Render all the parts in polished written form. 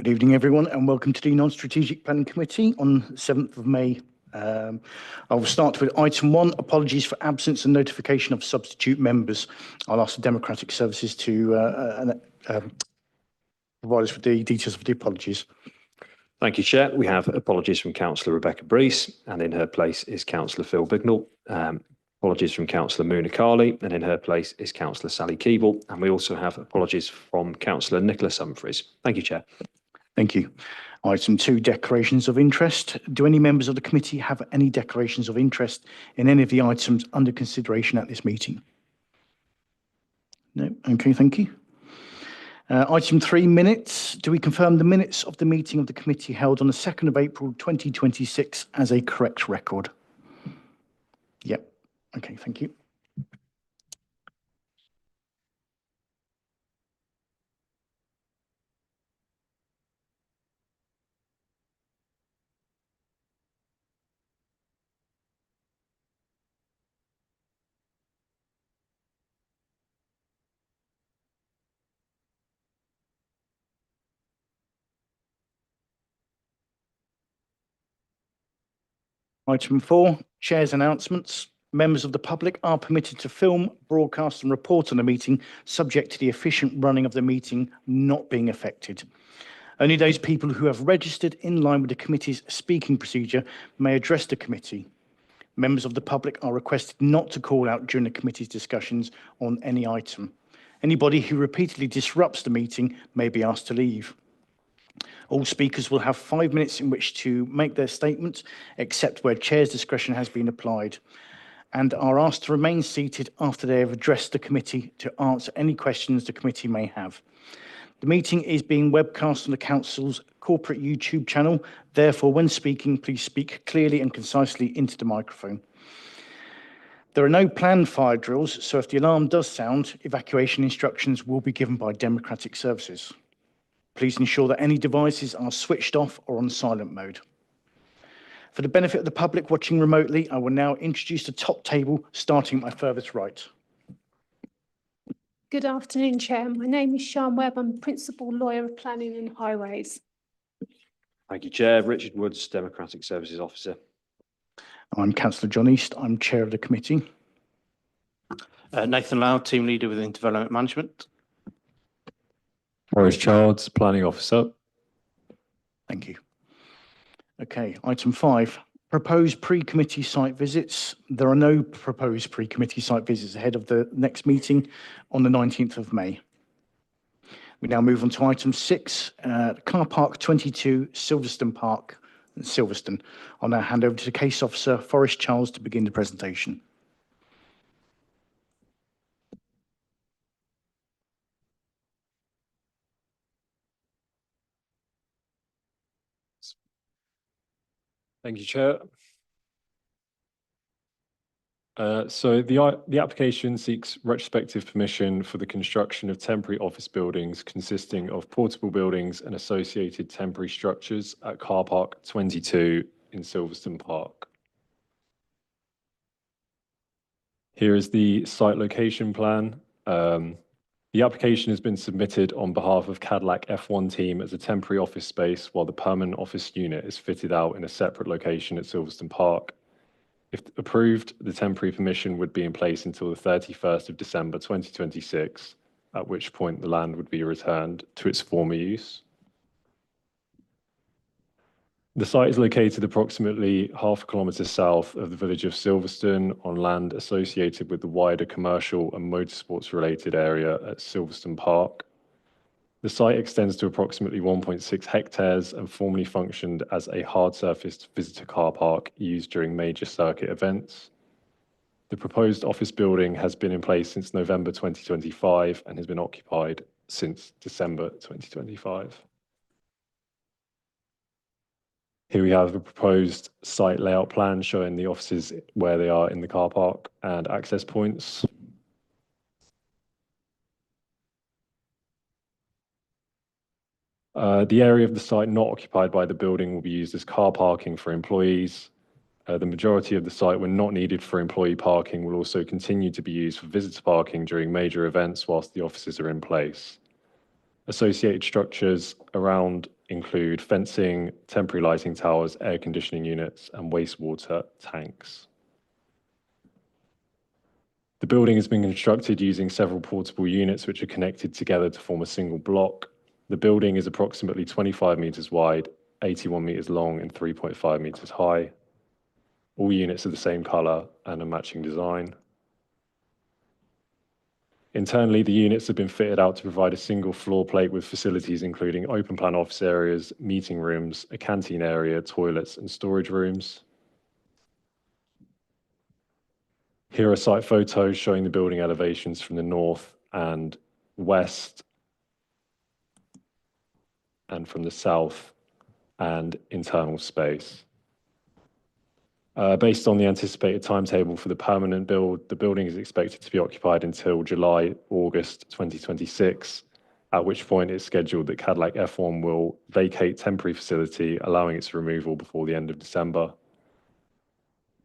Good evening, everyone, and welcome to the Non-Strategic Planning Committee on 7th of May. I will start with item 1, apologies for absence and notification of substitute members. I'll ask the Democratic Services to provide us with the details of the apologies. Thank you, Chair. We have apologies from Councillor Rebecca Breese, and in her place is Councillor Phil Bignell. Apologies from Councillor Muna Carley, and in her place is Councillor Sally Keeble. And we also have apologies from Councillor Nicholas Humphreys. Thank you, Chair. Thank you. Item 2, declarations of interest. Do any members of the committee have any declarations of interest in any of the items under consideration at this meeting? No? Okay, thank you. Item 3, minutes. Do we confirm the minutes of the meeting of the committee held on the 2nd of April 2026 as a correct record? Yep. Okay, thank you. Item 4, Chair's announcements. Members of the public are permitted to film, broadcast and report on the meeting, subject to the efficient running of the meeting not being affected. Only those people who have registered in line with the committee's speaking procedure may address the committee. Members of the public are requested not to call out during the committee's discussions on any item. Anybody who repeatedly disrupts the meeting may be asked to leave. All speakers will have 5 minutes in which to make their statement, except where Chair's discretion has been applied, and are asked to remain seated after they have addressed the committee to answer any questions the committee may have. The meeting is being webcast on the Council's corporate YouTube channel. Therefore, when speaking, please speak clearly and concisely into the microphone. There are no planned fire drills, so if the alarm does sound, evacuation instructions will be given by Democratic Services. Please ensure that any devices are switched off or on silent mode. For the benefit of the public watching remotely, I will now introduce the top table, starting at my furthest right. Good afternoon, Chair. My name is Sian Webb. I'm Principal Lawyer of Planning and Highways. Thank you, Chair. Richard Woods, Democratic Services Officer. I'm Councillor John East. I'm Chair of the committee. Nathan Lau, Team Leader within Development Management. Maurice Childs, Planning Officer. Thank you. Okay, item 5, proposed pre-committee site visits. There are no proposed pre-committee site visits ahead of the next meeting on the 19th of May. We now move on to item 6, Car Park 22, Silverstone Park, Silverstone. I'll now hand over to the Case Officer, Forrest Charles, to begin the presentation. Thank you, Chair. So the application seeks retrospective permission for the construction of temporary office buildings consisting of portable buildings and associated temporary structures at Car Park 22 in Silverstone Park. Here is the site location plan. The application has been submitted on behalf of Cadillac F1 team as a temporary office space, while the permanent office unit is fitted out in a separate location at Silverstone Park. If approved, the temporary permission would be in place until the 31st of December 2026, at which point the land would be returned to its former use. The site is located approximately half a kilometre south of the village of Silverstone on land associated with the wider commercial and motorsports related area at Silverstone Park. The site extends to approximately 1.6 hectares and formerly functioned as a hard-surfaced visitor car park used during major circuit events. The proposed office building has been in place since November 2025 and has been occupied since December 2025. Here we have a proposed site layout plan showing the offices where they are in the car park and access points. The area of the site not occupied by the building will be used as car parking for employees. The majority of the site, when not needed for employee parking, will also continue to be used for visitor parking during major events whilst the offices are in place. Associated structures around include fencing, temporary lighting towers, air conditioning units, and wastewater tanks. The building has been constructed using several portable units which are connected together to form a single block. The building is approximately 25 meters wide, 81 meters long, and 3.5 meters high. All units are the same color and a matching design. Internally, the units have been fitted out to provide a single floor plate with facilities including open plan office areas, meeting rooms, a canteen area, toilets, and storage rooms. Here are site photos showing the building elevations from the north and west, and from the south and internal space. Based on the anticipated timetable for the permanent build, the building is expected to be occupied until July, August 2026, at which point it's scheduled that Cadillac F1 will vacate temporary facility, allowing its removal before the end of December.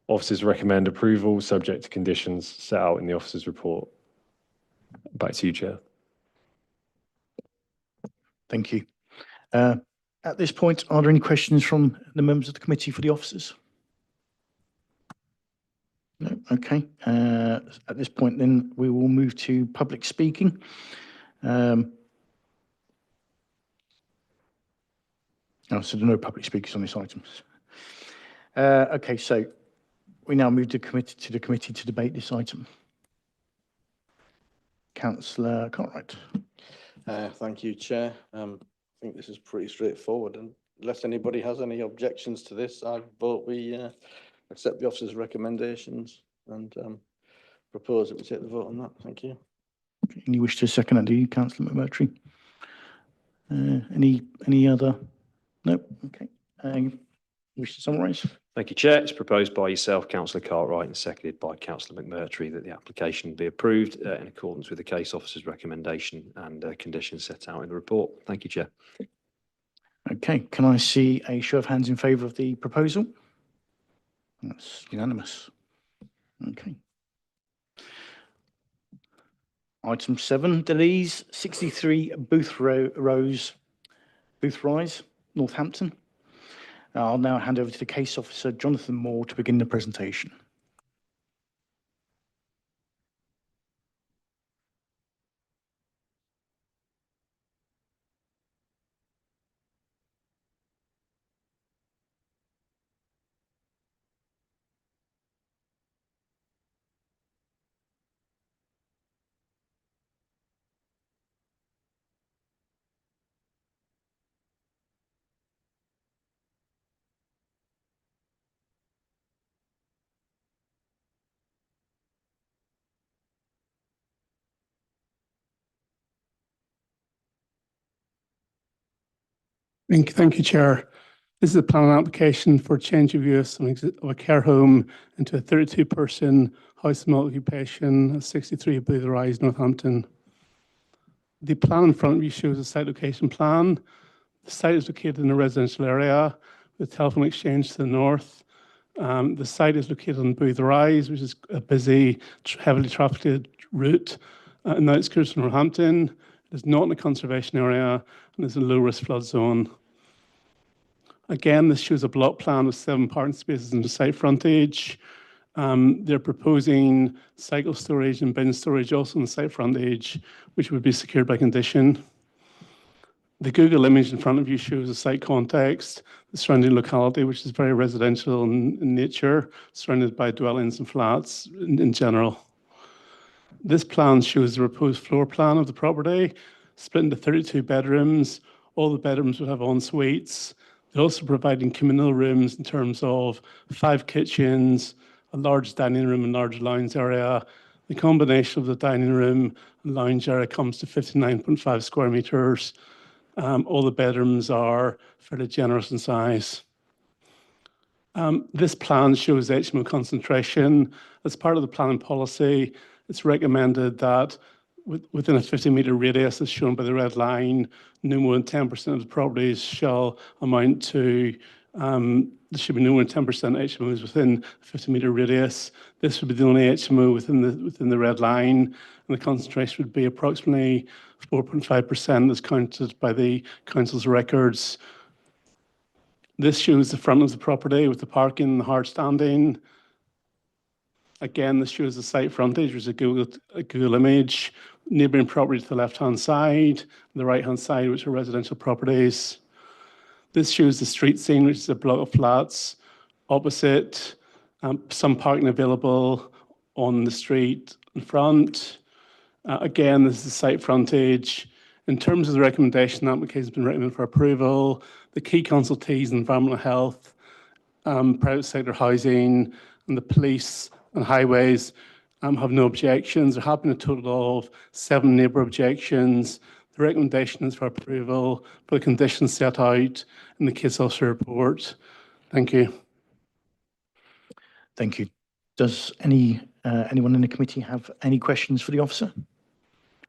Officers recommend approval subject to conditions set out in the officer's report. Back to you, Chair. Thank you. At this point, are there any questions from the members of the committee for the officers? No, okay. At this point, then we will move to public speaking. So there are no public speakers on this item. Okay, so we now move to the committee to debate this item. Councillor Cartwright. Thank you, Chair. I think this is pretty straightforward, and unless anybody has any objections to this, I vote we accept the officer's recommendations and propose that we take the vote on that. Thank you. Okay, and you wish to second that, do you, Councillor McMurtry? Any other? No. Okay. Wish to summarise? Thank you, Chair. It's proposed by yourself, Councillor Cartwright, and seconded by Councillor McMurtry that the application be approved in accordance with the case officer's recommendation and conditions set out in the report. Thank you, Chair. Okay. Can I see a show of hands in favour of the proposal? That's unanimous. Okay. Item 7, Deleuze, 63 Booth Rise, Northampton. I'll now hand over to the case officer, Jonathan Moore, to begin the presentation. Thank you, Chair. This is a planning application for change of use of a care home into a 32-person house multi-occupation at 63 Booth Rise, Northampton. The plan in front of you shows a site location plan. The site is located in a residential area with telephone exchange to the north. The site is located on Booth Rise, which is a busy, heavily trafficked route in the outskirts of Northampton. It is not in a conservation area and is a low-risk flood zone. Again, this shows a block plan with 7 parking spaces in the site frontage. They're proposing cycle storage and bin storage also in the site frontage, which would be secured by condition. The Google image in front of you shows a site context, the surrounding locality, which is very residential in nature, surrounded by dwellings and flats in general. This plan shows the proposed floor plan of the property, split into 32 bedrooms. All the bedrooms would have en suites. They're also providing communal rooms in terms of 5 kitchens, a large dining room and large lounge area. The combination of the dining room and lounge area comes to 59.5 square meters. All the bedrooms are fairly generous in size. This plan shows HMO concentration. As part of the planning policy, it's recommended that within a 50-metre radius, as shown by the red line, no more than 10% of the properties shall amount to There should be no more than 10% HMOs within a 50-metre radius. This would be the only HMO within the red line, and the concentration would be approximately 4.5% as counted by the council's records. This shows the front of the property with the parking and the hard standing. Again, this shows the site frontage, which is a Google image. Neighbouring property to the left-hand side, the right-hand side, which are residential properties. This shows the street scene, which is a block of flats. Opposite, some parking available on the street in front. Again, this is the site frontage. In terms of the recommendation, the application has been recommended for approval. The key consultees, environmental health, private sector housing, and the police and highways have no objections. There have been a total of 7 neighbour objections. The recommendation is for approval for the conditions set out in the case officer report. Thank you. Thank you. Does anyone in the committee have any questions for the officer?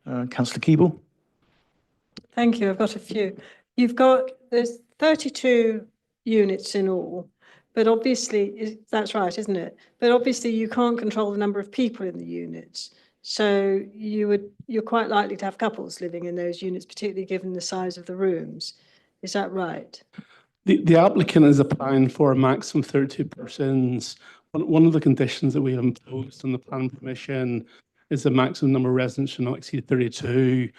Councillor Keeble? Thank you. I've got a few. There's 32 units in all, but obviously, that's right, isn't it? But obviously you can't control the number of people in the units. So you're quite likely to have couples living in those units, particularly given the size of the rooms. Is that right? The applicant is applying for a maximum 32 persons. One of the conditions that we have imposed on the planning permission is the maximum number of residents should not exceed 32.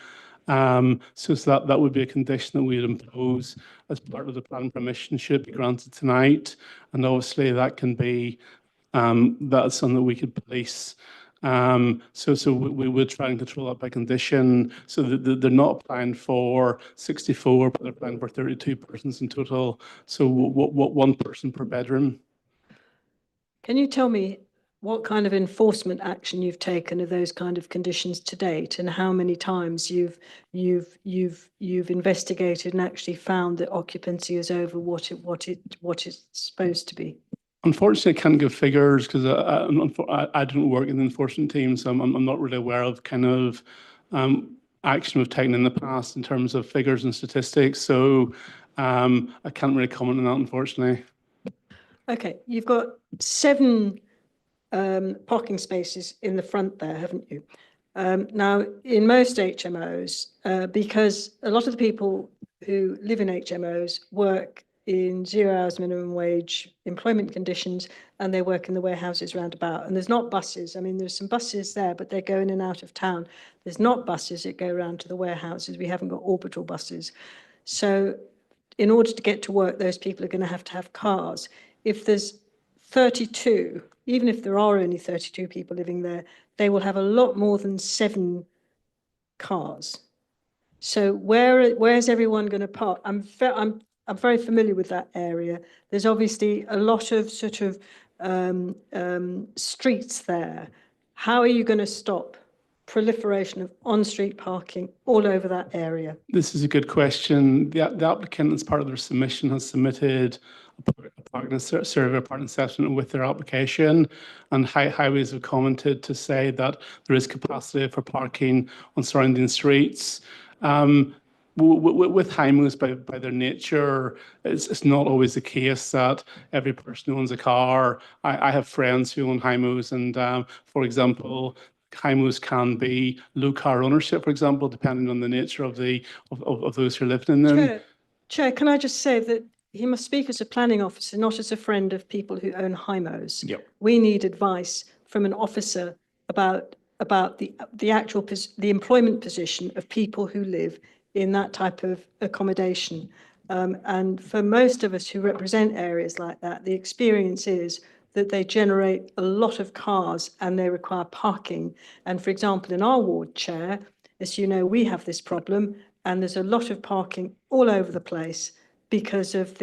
So that would be a condition that we would impose as part of the planning permission should be granted tonight. And obviously that can be, that's something that we could police. So we would try and control that by condition. So they're not applying for 64, but they're applying for 32 persons in total. So what 1 person per bedroom. Can you tell me what kind of enforcement action you've taken of those kind of conditions to date, and how many times you've investigated and actually found that occupancy is over what it's supposed to be? Unfortunately, I can't give figures because I don't work in the enforcement team, so I'm not really aware of kind of action we've taken in the past in terms of figures and statistics. So I can't really comment on that, unfortunately. Okay, you've got 7 parking spaces in the front there, haven't you? Now, in most HMOs, because a lot of the people who live in HMOs work in 0 hours minimum wage employment conditions, and they work in the warehouses roundabout. And there's not buses. I mean, there's some buses there, but they go in and out of town. There's not buses that go around to the warehouses. We haven't got orbital buses. So in order to get to work, those people are going to have cars. If there's 32, even if there are only 32 people living there, they will have a lot more than 7 cars. So where's everyone going to park? I'm very familiar with that area. There's obviously a lot of sort of streets there. How are you going to stop proliferation of on-street parking all over that area? This is a good question. The applicant, as part of their submission, has submitted a parking survey, a parking assessment with their application, and Highways have commented to say that there is capacity for parking on surrounding streets. With HIMOs, by their nature, it's not always the case that every person owns a car. I have friends who own HIMOs, and for example, HIMOs can be low car ownership, for example, depending on the nature of those who are living in them. Chair, can I just say that he must speak as a planning officer, not as a friend of people who own HIMOs. Yep. We need advice from an officer about the actual the employment position of people who live in that type of accommodation. And for most of us who represent areas like that, the experience is that they generate a lot of cars and they require parking. And for example, in our ward, Chair, as you know, we have this problem, and there's a lot of parking all over the place because of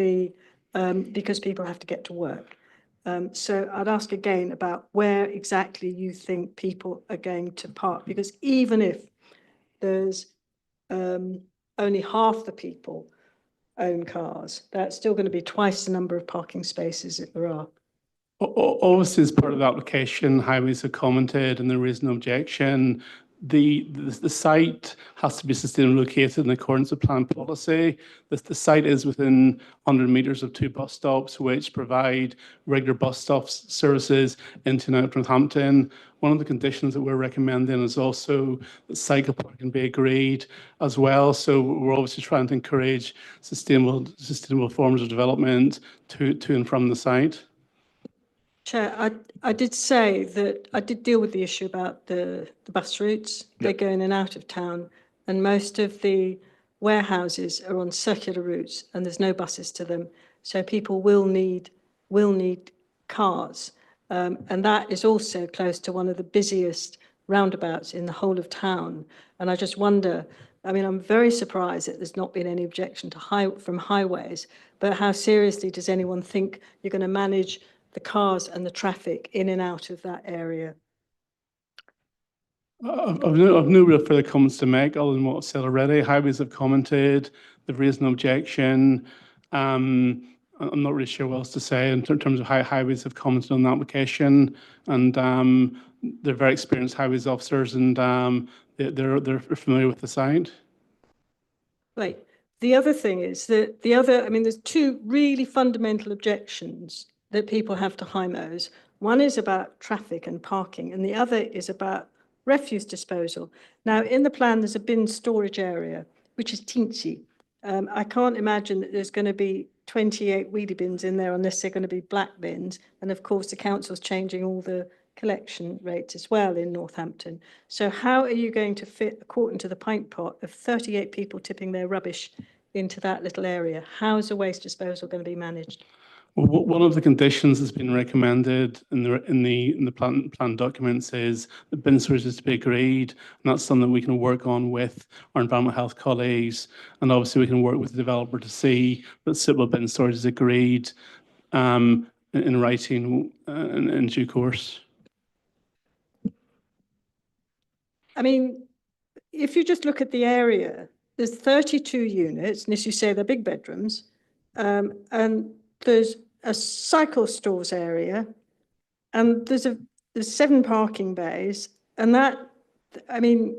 because people have to get to work. So I'd ask again about where exactly you think people are going to park, because even if there's only half the people own cars, that's still going to be twice the number of parking spaces that there are. Obviously, as part of the application, Highways have commented and there is no objection. the site has to be sustainably located in accordance with plan policy. The site is within 100 metres of 2 bus stops, which provide regular bus stops services into and out of Northampton. One of the conditions that we're recommending is also that cycle parking be agreed as well. So we're obviously trying to encourage sustainable forms of development to and from the site. Chair, I did say that I did deal with the issue about the bus routes. They go in and out of town, and most of the warehouses are on circular routes, and there's no buses to them. So people will need cars, and that is also close to one of the busiest roundabouts in the whole of town. And I just wonder. I mean, I'm very surprised that there's not been any objection to from highways. But how seriously does anyone think you're going to manage the cars and the traffic in and out of that area? I've no real further comments to make other than what I've said already. Highways have commented, they've raised an objection. I'm not really sure what else to say in terms of how highways have commented on the application, and they're very experienced highways officers, and they're familiar with the site. Right. The other thing is that I mean, there's two really fundamental objections that people have to HIMOs. One is about traffic and parking, and the other is about refuse disposal. Now, in the plan, there's a bin storage area, which is teensy. I can't imagine that there's going to be 28 wheelie bins in there unless they're going to be black bins. And of course, the council's changing all the collection rates as well in Northampton. So how are you going to fit a quart into the pint pot of 38 people tipping their rubbish into that little area? How is the waste disposal going to be managed? Well, one of the conditions that's been recommended in the plan documents is that bin storage is to be agreed, and that's something that we can work on with our environmental health colleagues, and obviously we can work with the developer to see that suitable bin storage is agreed in writing in due course. I mean, if you just look at the area, there's 32 units, and as you say, they're big bedrooms, and there's a cycle stores area, and there's 7 parking bays, and that, I mean,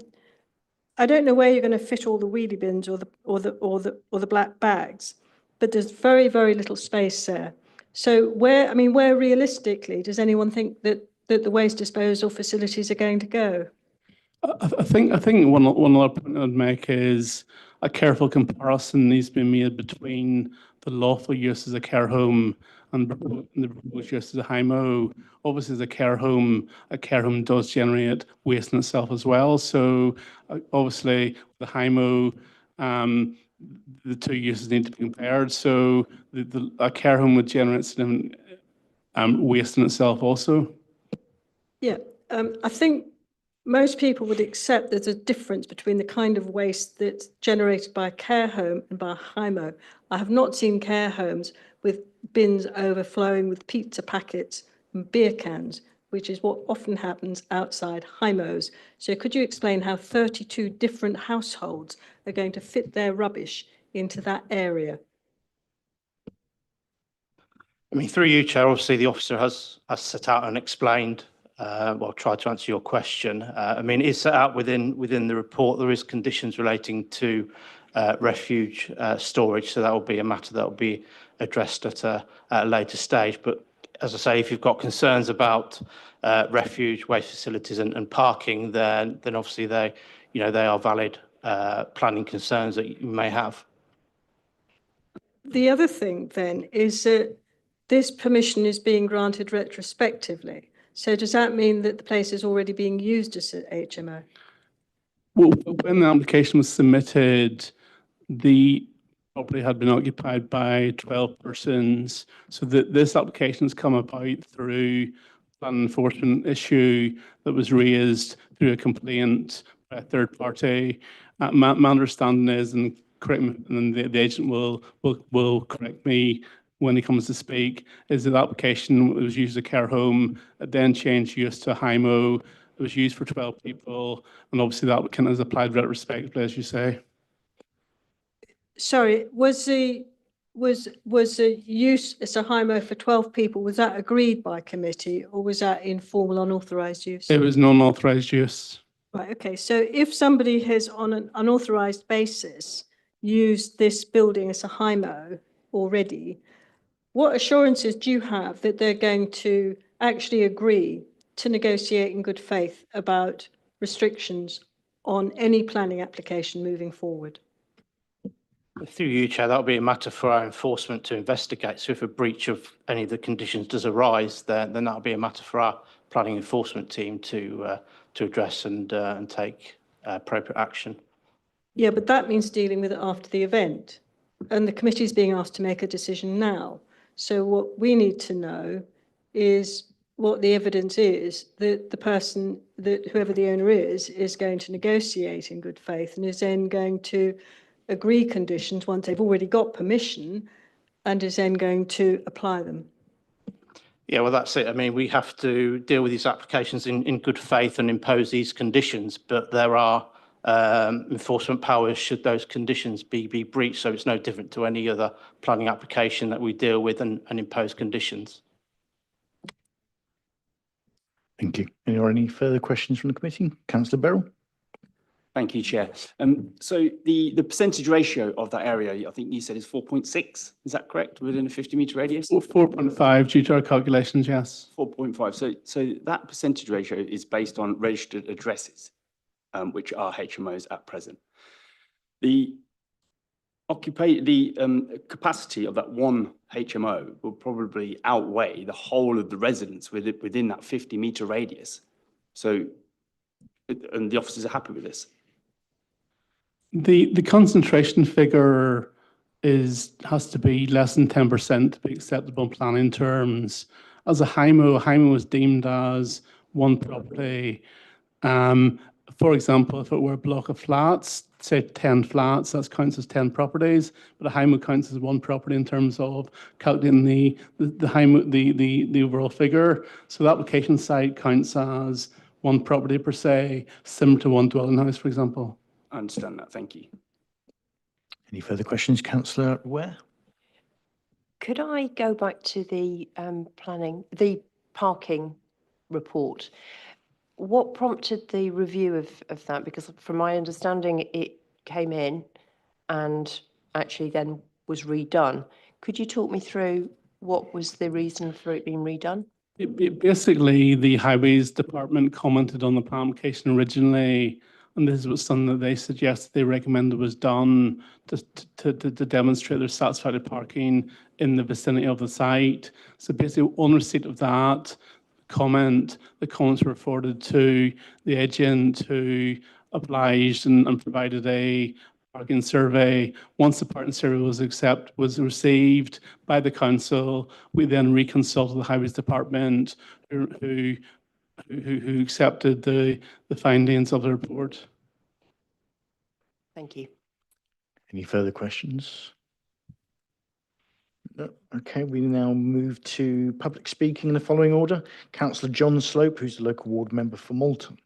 I don't know where you're going to fit all the wheelie bins or the black bags, but there's very, very little space there. So where realistically does anyone think that the waste disposal facilities are going to go? I think one other point I'd make is a careful comparison needs to be made between the lawful use as a care home and the proposed use as a HIMO. Obviously, as a care home does generate waste in itself as well. So obviously, the HIMO, the two uses need to be compared. So a care home would generate some waste in itself also. Yeah, I think most people would accept there's a difference between the kind of waste that's generated by a care home and by a HIMO. I have not seen care homes with bins overflowing with pizza packets and beer cans, which is what often happens outside HIMOs. So could you explain how 32 different households are going to fit their rubbish into that area? I mean, through you, Chair, obviously the officer has set out and explained, well, tried to answer your question. I mean, it's set out within the report. There is conditions relating to refuge storage, so that will be a matter that will be addressed at a later stage. But as I say, if you've got concerns about refuge, waste facilities and parking, then obviously they are valid planning concerns that you may have. The other thing then is that this permission is being granted retrospectively. So does that mean that the place is already being used as an HMO? Well, when the application was submitted, the property had been occupied by 12 persons. So this application has come about through an enforcement issue that was raised through a complaint by a third party. My understanding is, and correct me, and the agent will correct me when he comes to speak, is that the application was used as a care home, then changed use to a HIMO. It was used for 12 people, and obviously that kind of applied retrospectively, as you say. Sorry, was the use as a HIMO for 12 people, was that agreed by committee, or was that informal unauthorised use? It was non-authorised use. Right, okay, so if somebody has on an unauthorised basis used this building as a HIMO already, what assurances do you have that they're going to actually agree to negotiate in good faith about restrictions on any planning application moving forward? Through you, Chair, that'll be a matter for our enforcement to investigate. So if a breach of any of the conditions does arise, then that'll be a matter for our planning enforcement team to address and take appropriate action. Yeah, but that means dealing with it after the event. And the committee is being asked to make a decision now. So what we need to know is what the evidence is that the person, that whoever the owner is going to negotiate in good faith and is then going to agree conditions once they've already got permission and is then going to apply them. Yeah, well, that's it. I mean, we have to deal with these applications in good faith and impose these conditions, but there are enforcement powers should those conditions be breached. So it's no different to any other planning application that we deal with and impose conditions. Thank you. Any further questions from the committee? Councillor Beryl? Thank you, Chair. So the percentage ratio of that area, I think you said is 4.6, is that correct, within a 50-metre radius? 4.5 due to our calculations, yes. 4.5. So that percentage ratio is based on registered addresses, which are HMOs at present. The capacity of that one HMO will probably outweigh the whole of the residents within that 50-metre radius. So, and the officers are happy with this. The concentration figure has to be less than 10% to be acceptable in planning terms. As a HIMO is deemed as one property. For example, if it were a block of flats, say 10 flats, that counts as 10 properties, but a HIMO counts as one property in terms of calculating the overall figure. So the application site counts as one property per se, similar to one dwelling house, for example. I understand that. Thank you. Any further questions, Councillor Ware? Could I go back to the parking report? What prompted the review of that? Because from my understanding, it came in and actually then was redone. Could you talk me through what was the reason for it being redone? Basically, the Highways Department commented on the plan application originally, and this was something that they suggested they recommended was done to demonstrate their satisfactory parking in the vicinity of the site. So basically, on receipt of that comment, the comments were forwarded to the agent who obliged and provided a parking survey. Once the parking survey was received by the council, we then reconsulted the Highways Department who accepted the findings of the report. Thank you. Any further questions? No. Okay, we now move to public speaking in the following order. Councillor John Slope, who's the local ward member for Malton.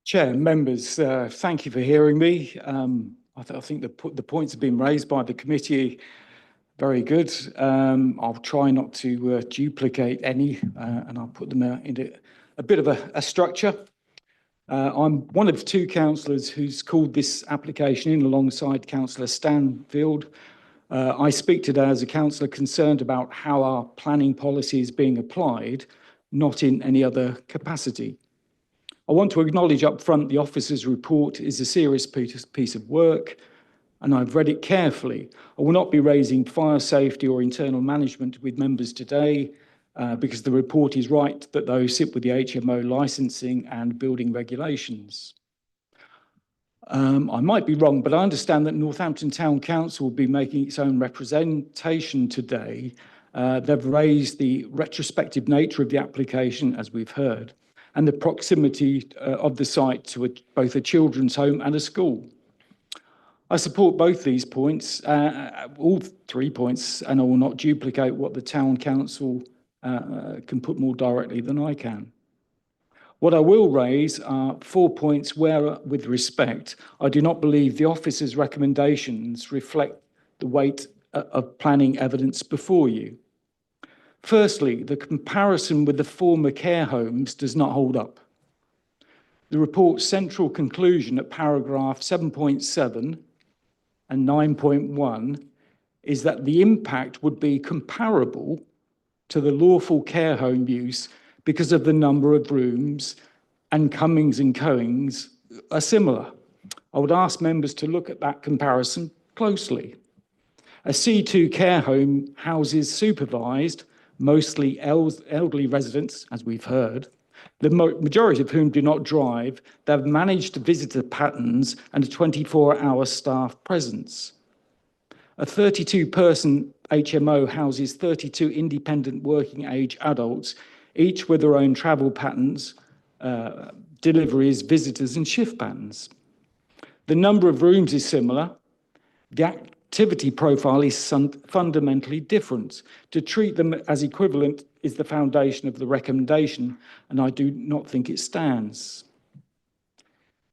Chair, members, thank you for hearing me. I think the points have been raised by the committee. Very good. I'll try not to duplicate any, and I'll put them into a bit of a structure. I'm one of two councillors who's called this application in alongside Councillor Stanfield. I speak today as a councillor concerned about how our planning policy is being applied, not in any other capacity. I want to acknowledge up front the officer's report is a serious piece of work, and I've read it carefully. I will not be raising fire safety or internal management with members today because the report is right that those sit with the HMO licensing and building regulations. I might be wrong, but I understand that Northampton Town Council will be making its own representation today. They've raised the retrospective nature of the application, as we've heard, and the proximity of the site to both a children's home and a school. I support both these points, all 3 points, and I will not duplicate what the Town Council can put more directly than I can. What I will raise are 4 points where, with respect, I do not believe the officer's recommendations reflect the weight of planning evidence before you. Firstly, the comparison with the former care homes does not hold up. The report's central conclusion at paragraph 7.7 and 9.1 is that the impact would be comparable to the lawful care home use because of the number of rooms, and comings and goings are similar. I would ask members to look at that comparison closely. A C2 care home houses supervised, mostly elderly residents, as we've heard, the majority of whom do not drive. They have managed visitor patterns and a 24-hour staff presence. A 32-person HMO houses 32 independent working age adults, each with their own travel patterns, deliveries, visitors, and shift patterns. The number of rooms is similar. The activity profile is fundamentally different. To treat them as equivalent is the foundation of the recommendation, and I do not think it stands.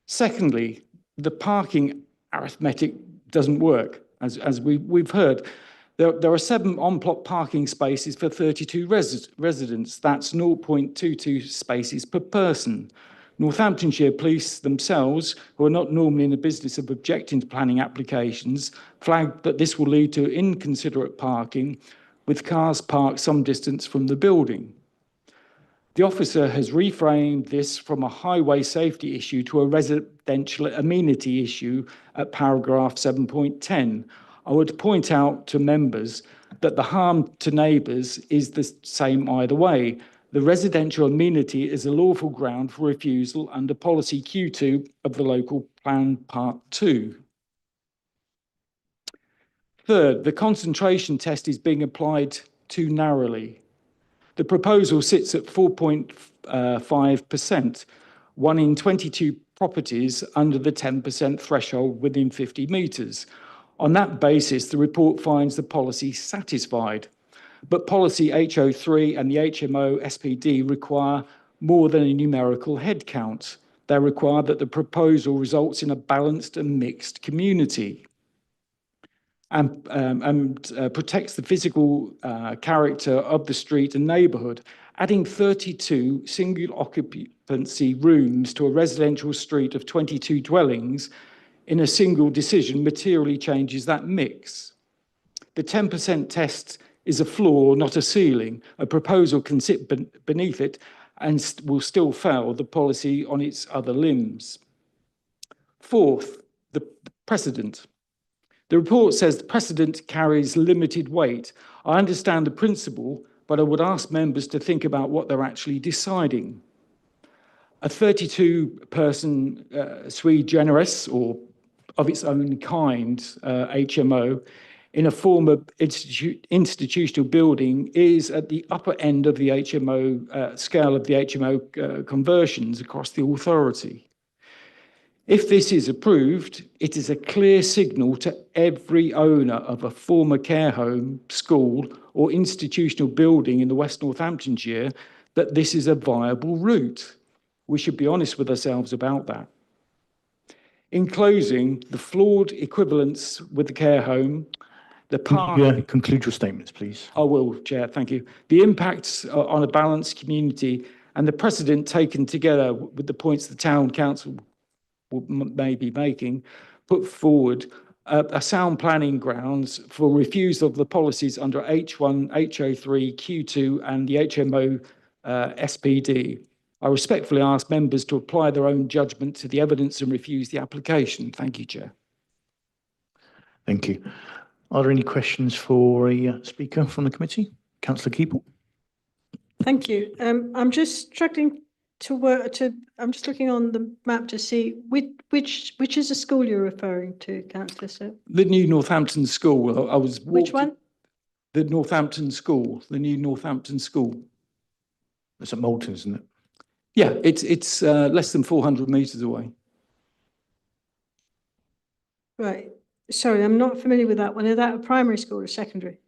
Secondly, the parking arithmetic doesn't work, as we've heard. There are 7 on-plot parking spaces for 32 residents. That's 0.22 spaces per person. Northamptonshire Police themselves, who are not normally in the business of objecting to planning applications, flagged that this will lead to inconsiderate parking, with cars parked some distance from the building. The officer has reframed this from a highway safety issue to a residential amenity issue at paragraph 7.10. I would point out to members that the harm to neighbours is the same either way. The residential amenity is a lawful ground for refusal under policy Q2 of the local plan part 2. Third, the concentration test is being applied too narrowly. The proposal sits at 4.5%, 1 in 22 properties under the 10% threshold within 50 metres. On that basis, the report finds the policy satisfied. But policy HO3 and the HMO SPD require more than a numerical head count. They require that the proposal results in a balanced and mixed community and protects the physical character of the street and neighbourhood. Adding 32 single occupancy rooms to a residential street of 22 dwellings in a single decision materially changes that mix. The 10% test is a floor, not a ceiling. A proposal can sit beneath it and will still fail the policy on its other limbs. Fourth, the precedent. The report says the precedent carries limited weight. I understand the principle, but I would ask members to think about what they're actually deciding. A 32-person sui generis, or of its own kind, HMO, in a former institutional building is at the upper end of the HMO scale of the HMO conversions across the authority. If this is approved, it is a clear signal to every owner of a former care home, school, or institutional building in the West Northamptonshire that this is a viable route. We should be honest with ourselves about that. In closing, the flawed equivalence with the care home, the park... Conclude your statements, please. I will, Chair, thank you. The impacts on a balanced community and the precedent taken together with the points the Town Council may be making, put forward a sound planning grounds for refusal of the policies under H1, HO3, Q2 and the HMO SPD. I respectfully ask members to apply their own judgment to the evidence and refuse the application. Thank you, Chair. Thank you. Are there any questions for a speaker from the committee? Councillor Keeble. Thank you. I'm just struggling to work to. I'm just looking on the map to see which is the school you're referring to, Councillor Sir? The new Northampton School. I was. Which one? The Northampton School. The new Northampton School. It's at Moulton, isn't it? Yeah, it's less than 400 metres away. Right. Sorry, I'm not familiar with that one. Is that a primary school or secondary?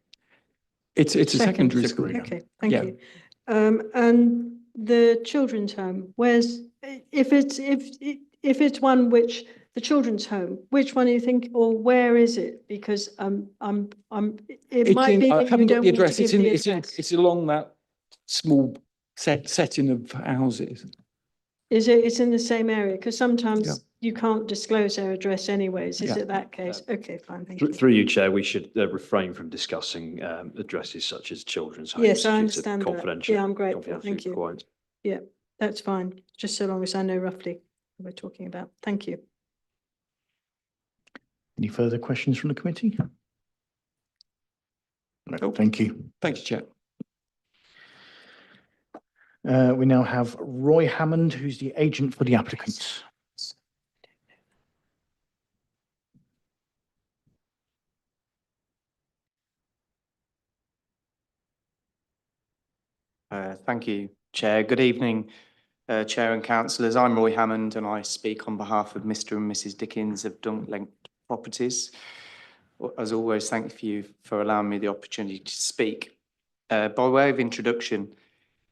It's a secondary school. Okay, thank you. And the children's home, if it's one which, the children's home, which one do you think, or where is it? Because it might be I that you haven't got don't the want to address. give the address. It's along that small setting of houses. It's in the same area? Because sometimes you can't disclose their address anyways. Is Yeah. it that case? Okay, fine, thank you. Through you, Chair, we should refrain from discussing addresses such as children's homes. Yes, I due to understand that. confidential- Yeah, I'm grateful. confidentiality Thank you. requirements. Yeah, that's fine. Just so long as I know roughly what we're talking about. Thank you. Any further questions from the committee? No, Nope. thank you. Thank you, Chair. We now have Roy Hammond, who's the agent for the applicants. Thank you, Chair. Good evening, Chair and councillors. I'm Roy Hammond and I speak on behalf of Mr and Mrs Dickens of Dunklenk Properties. As always, thank you for allowing me the opportunity to speak. By way of introduction,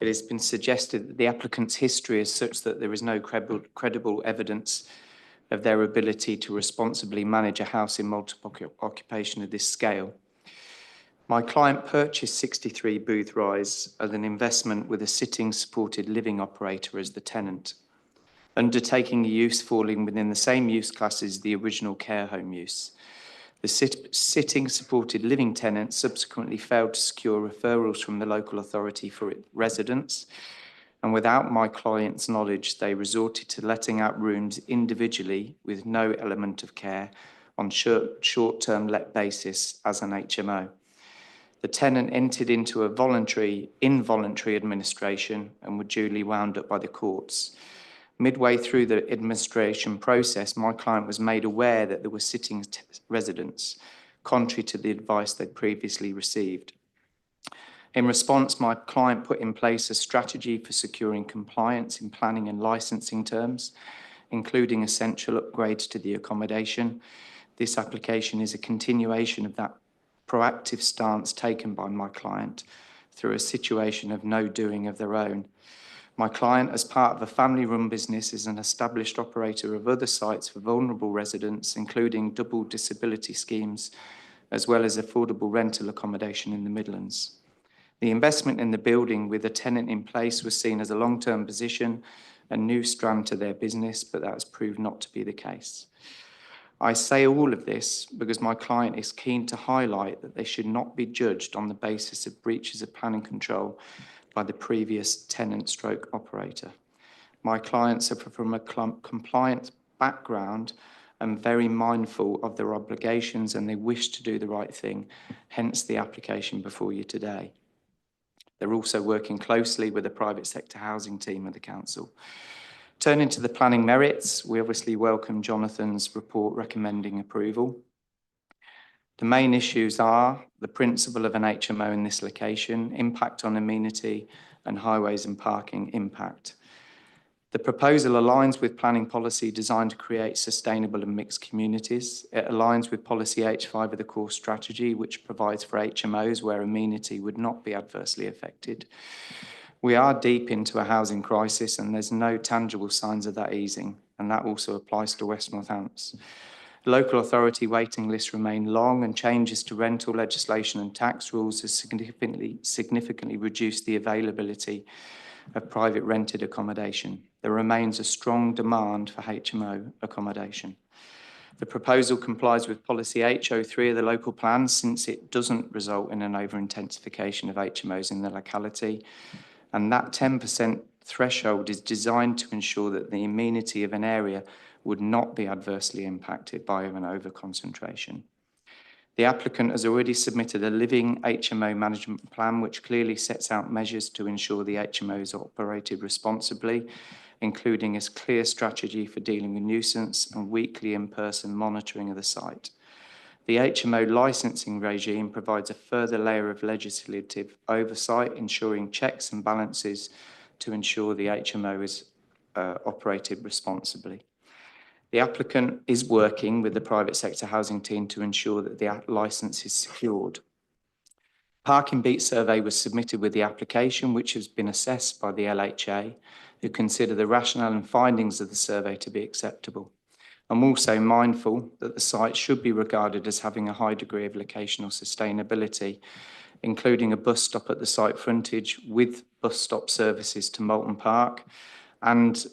it has been suggested that the applicant's history is such that there is no credible evidence of their ability to responsibly manage a house in multiple occupation of this scale. My client purchased 63 Booth Rise as an investment with a sitting supported living operator as the tenant, undertaking a use falling within the same use class as the original care home use. The sitting supported living tenant subsequently failed to secure referrals from the local authority for its residents, and without my client's knowledge, they resorted to letting out rooms individually with no element of care on short-term let basis as an HMO. The tenant entered into a involuntary administration and were duly wound up by the courts. Midway through the administration process, my client was made aware that there were sitting residents, contrary to the advice they'd previously received. In response, my client put in place a strategy for securing compliance in planning and licensing terms, including essential upgrades to the accommodation. This application is a continuation of that proactive stance taken by my client through a situation of no doing of their own. My client, as part of a family-run business, is an established operator of other sites for vulnerable residents, including double disability schemes, as well as affordable rental accommodation in the Midlands. The investment in the building with a tenant in place was seen as a long-term position, a new strand to their business, but that has proved not to be the case. I say all of this because my client is keen to highlight that they should not be judged on the basis of breaches of planning control by the previous tenant/operator. My clients suffer from a compliance background and very mindful of their obligations, and they wish to do the right thing, hence the application before you today. They're also working closely with the private sector housing team of the council. Turning to the planning merits, we obviously welcome Jonathan's report recommending approval. The main issues are the principle of an HMO in this location, impact on amenity, and highways and parking impact. The proposal aligns with planning policy designed to create sustainable and mixed communities. It aligns with policy H5 of the core strategy, which provides for HMOs where amenity would not be adversely affected. We are deep into a housing crisis and there's no tangible signs of that easing, and that also applies to West Northants. Local authority waiting lists remain long, and changes to rental legislation and tax rules has significantly reduced the availability of private rented accommodation. There remains a strong demand for HMO accommodation. The proposal complies with policy H03 of the local plan, since it doesn't result in an over-intensification of HMOs in the locality. And that 10% threshold is designed to ensure that the amenity of an area would not be adversely impacted by an over-concentration. The applicant has already submitted a living HMO management plan, which clearly sets out measures to ensure the HMO is operated responsibly, including a clear strategy for dealing with nuisance and weekly in-person monitoring of the site. The HMO licensing regime provides a further layer of legislative oversight, ensuring checks and balances to ensure the HMO is operated responsibly. The applicant is working with the private sector housing team to ensure that the licence is secured. Parking beat survey was submitted with the application, which has been assessed by the LHA, who consider the rationale and findings of the survey to be acceptable. I'm also mindful that the site should be regarded as having a high degree of locational sustainability, including a bus stop at the site frontage with bus stop services to Moulton Park and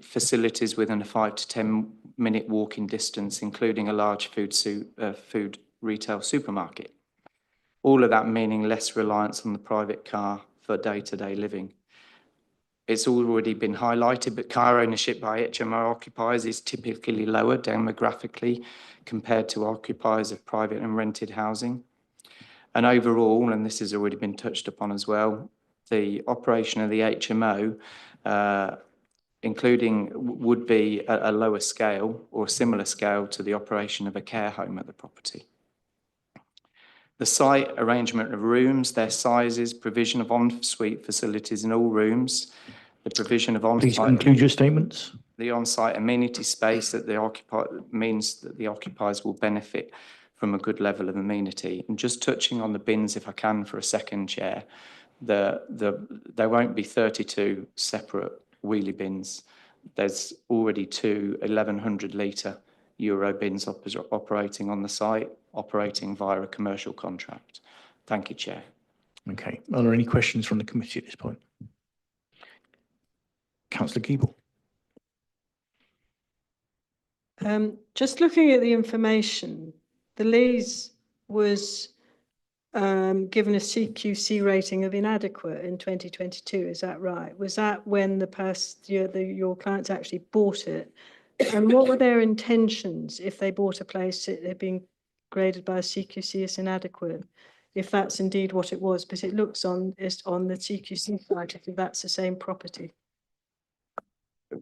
facilities within a 5 to 10 minute walking distance, including a large food retail supermarket. All of that meaning less reliance on the private car for day-to-day living. It's already been highlighted, but car ownership by HMO occupiers is typically lower demographically compared to occupiers of private and rented housing. And overall, and this has already been touched upon as well, the operation of the HMO, would be a lower scale or a similar scale to the operation of a care home at the property. The site arrangement of rooms, their sizes, provision of ensuite facilities in all rooms, the provision of Please conclude your statements. the on-site amenity space that the occupier means that the occupiers will benefit from a good level of amenity. And just touching on the bins, if I can, for a second, Chair, there won't be 32 separate wheelie bins. There's already two 1,100 litre Euro bins operating on the site, operating via a commercial contract. Thank you, Chair. Okay. Are there any questions from the committee at this point? Councillor Keeble. Just looking at the information, the Lees was given a CQC rating of inadequate in 2022. Is that right? Was that when your clients actually bought it? And what were their intentions if they bought a place that had been graded by a CQC as inadequate? If that's indeed what it was, because it looks on the CQC site if that's the same property.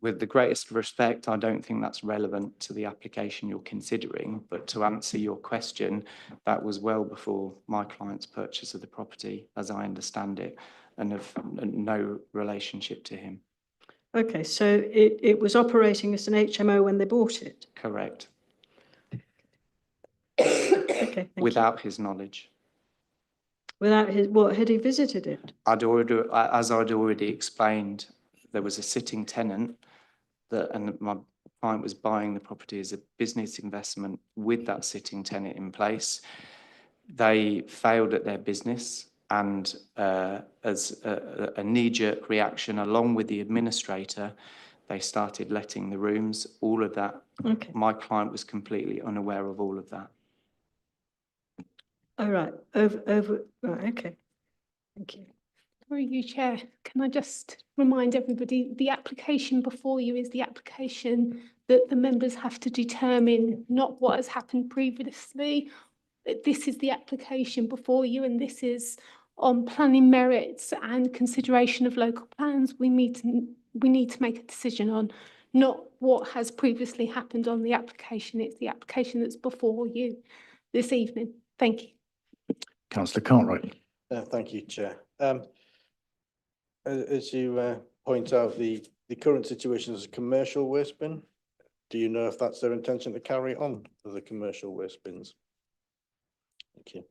With the greatest respect, I don't think that's relevant to the application you're considering, but to answer your question, that was well before my client's purchase of the property, as I understand it, and of no relationship to him. Okay, so it was operating as an HMO when they bought it? Correct. Okay, without his knowledge. Without his, what, had he visited it? As I'd already explained, there was a sitting tenant and my client was buying the property as a business investment with that sitting tenant in place. They failed at their business, and as a knee-jerk reaction, along with the administrator, they started letting the rooms, all of that. Okay. My client was completely unaware of all of that. All right, right, okay. Thank you. Through you, Chair, can I just remind everybody, the application before you is the application that the members have to determine, not what has happened previously. This is the application before you, and this is on planning merits and consideration of local plans. We need to make a decision on not what has previously happened on the application. It's the application that's before you this evening. Thank you. Councillor Cartwright. Thank you, Chair. As you point out, the current situation is a commercial waste bin. Do you know if that's their intention to carry on with the commercial waste bins? Thank you.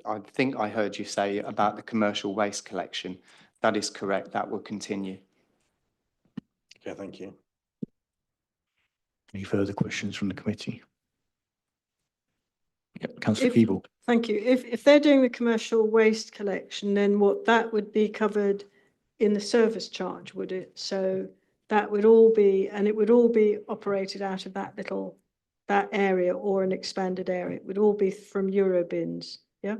I think I heard you say about the commercial waste collection. That is correct. That will continue. Okay, thank you. Any further questions from the committee? Yep, Councillor Keeble. Thank you. If they're doing the commercial waste collection, then that would be covered in the service charge, would it? So that would all be, and it would all be operated out of that area or an expanded area. It would all be from Eurobins, yeah?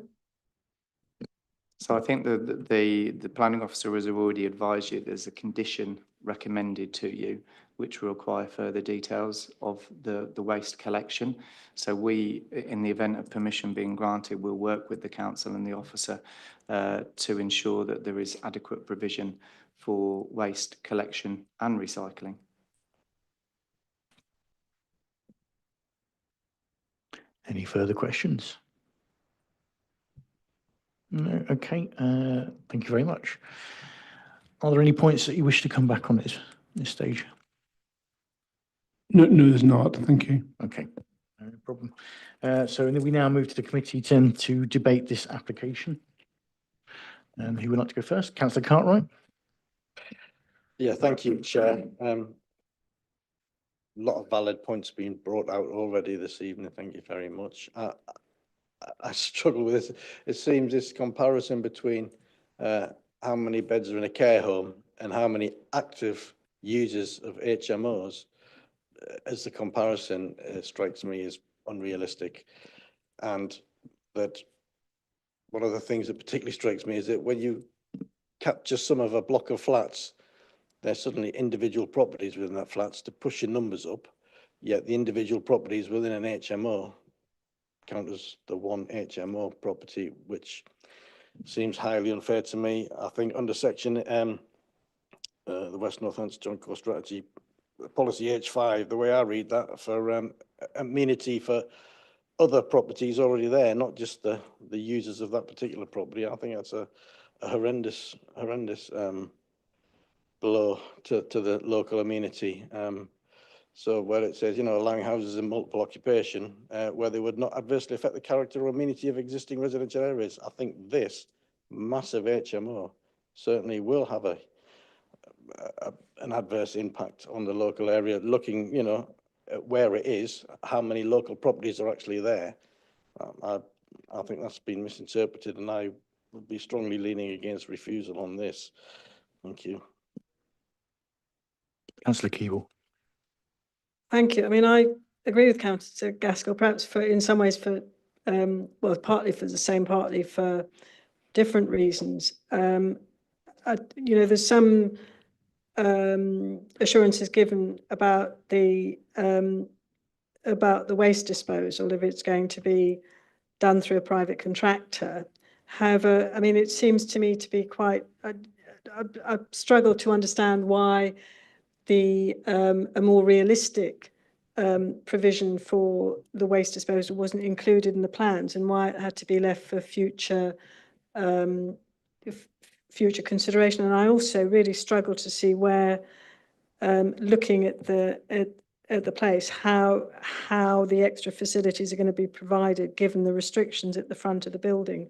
So I think the planning officer has already advised you there's a condition recommended to you which will require further details of the waste collection. So we, in the event of permission being granted, will work with the council and the officer to ensure that there is adequate provision for waste collection and recycling. Any further questions? No, okay, thank you very much. Are there any points that you wish to come back on this stage? No, there's not. Thank you. Okay. No problem. So we now move to the committee to debate this application. Who would like to go first? Councillor Cartwright? Yeah, thank you, Chair. A lot of valid points being brought out already this evening. Thank you very much. I struggle with this. It seems this comparison between how many beds are in a care home and how many active users of HMOs, as the comparison strikes me as unrealistic. And that one of the things that particularly strikes me is that when you capture some of a block of flats, there's suddenly individual properties within that flats to push your numbers up, yet the individual properties within an HMO count as the one HMO property, which seems highly unfair to me. I think under section the West Northants Joint Core Strategy policy H5, the way I read that, for amenity for other properties already there, not just the users of that particular property. I think that's a horrendous blow to the local amenity. So where it says, allowing houses in multiple occupation, where they would not adversely affect the character or amenity of existing residential areas, I think this massive HMO certainly will have an adverse impact on the local area. Looking, at where it is, how many local properties are actually there. I think that's been misinterpreted, and I would be strongly leaning against refusal on this. Thank you. Councillor Keeble. Thank you. I mean, I agree with Councillor Gaskell, perhaps in some ways partly for the same, partly for different reasons. There's some assurances given about the waste disposal if it's going to be done through a private contractor. However, I mean, it seems to me to be quite. I struggle to understand why a more realistic provision for the waste disposal wasn't included in the plans, and why it had to be left for future consideration. And I also really struggle to see where, looking at the place, how the extra facilities are going to be provided given the restrictions at the front of the building.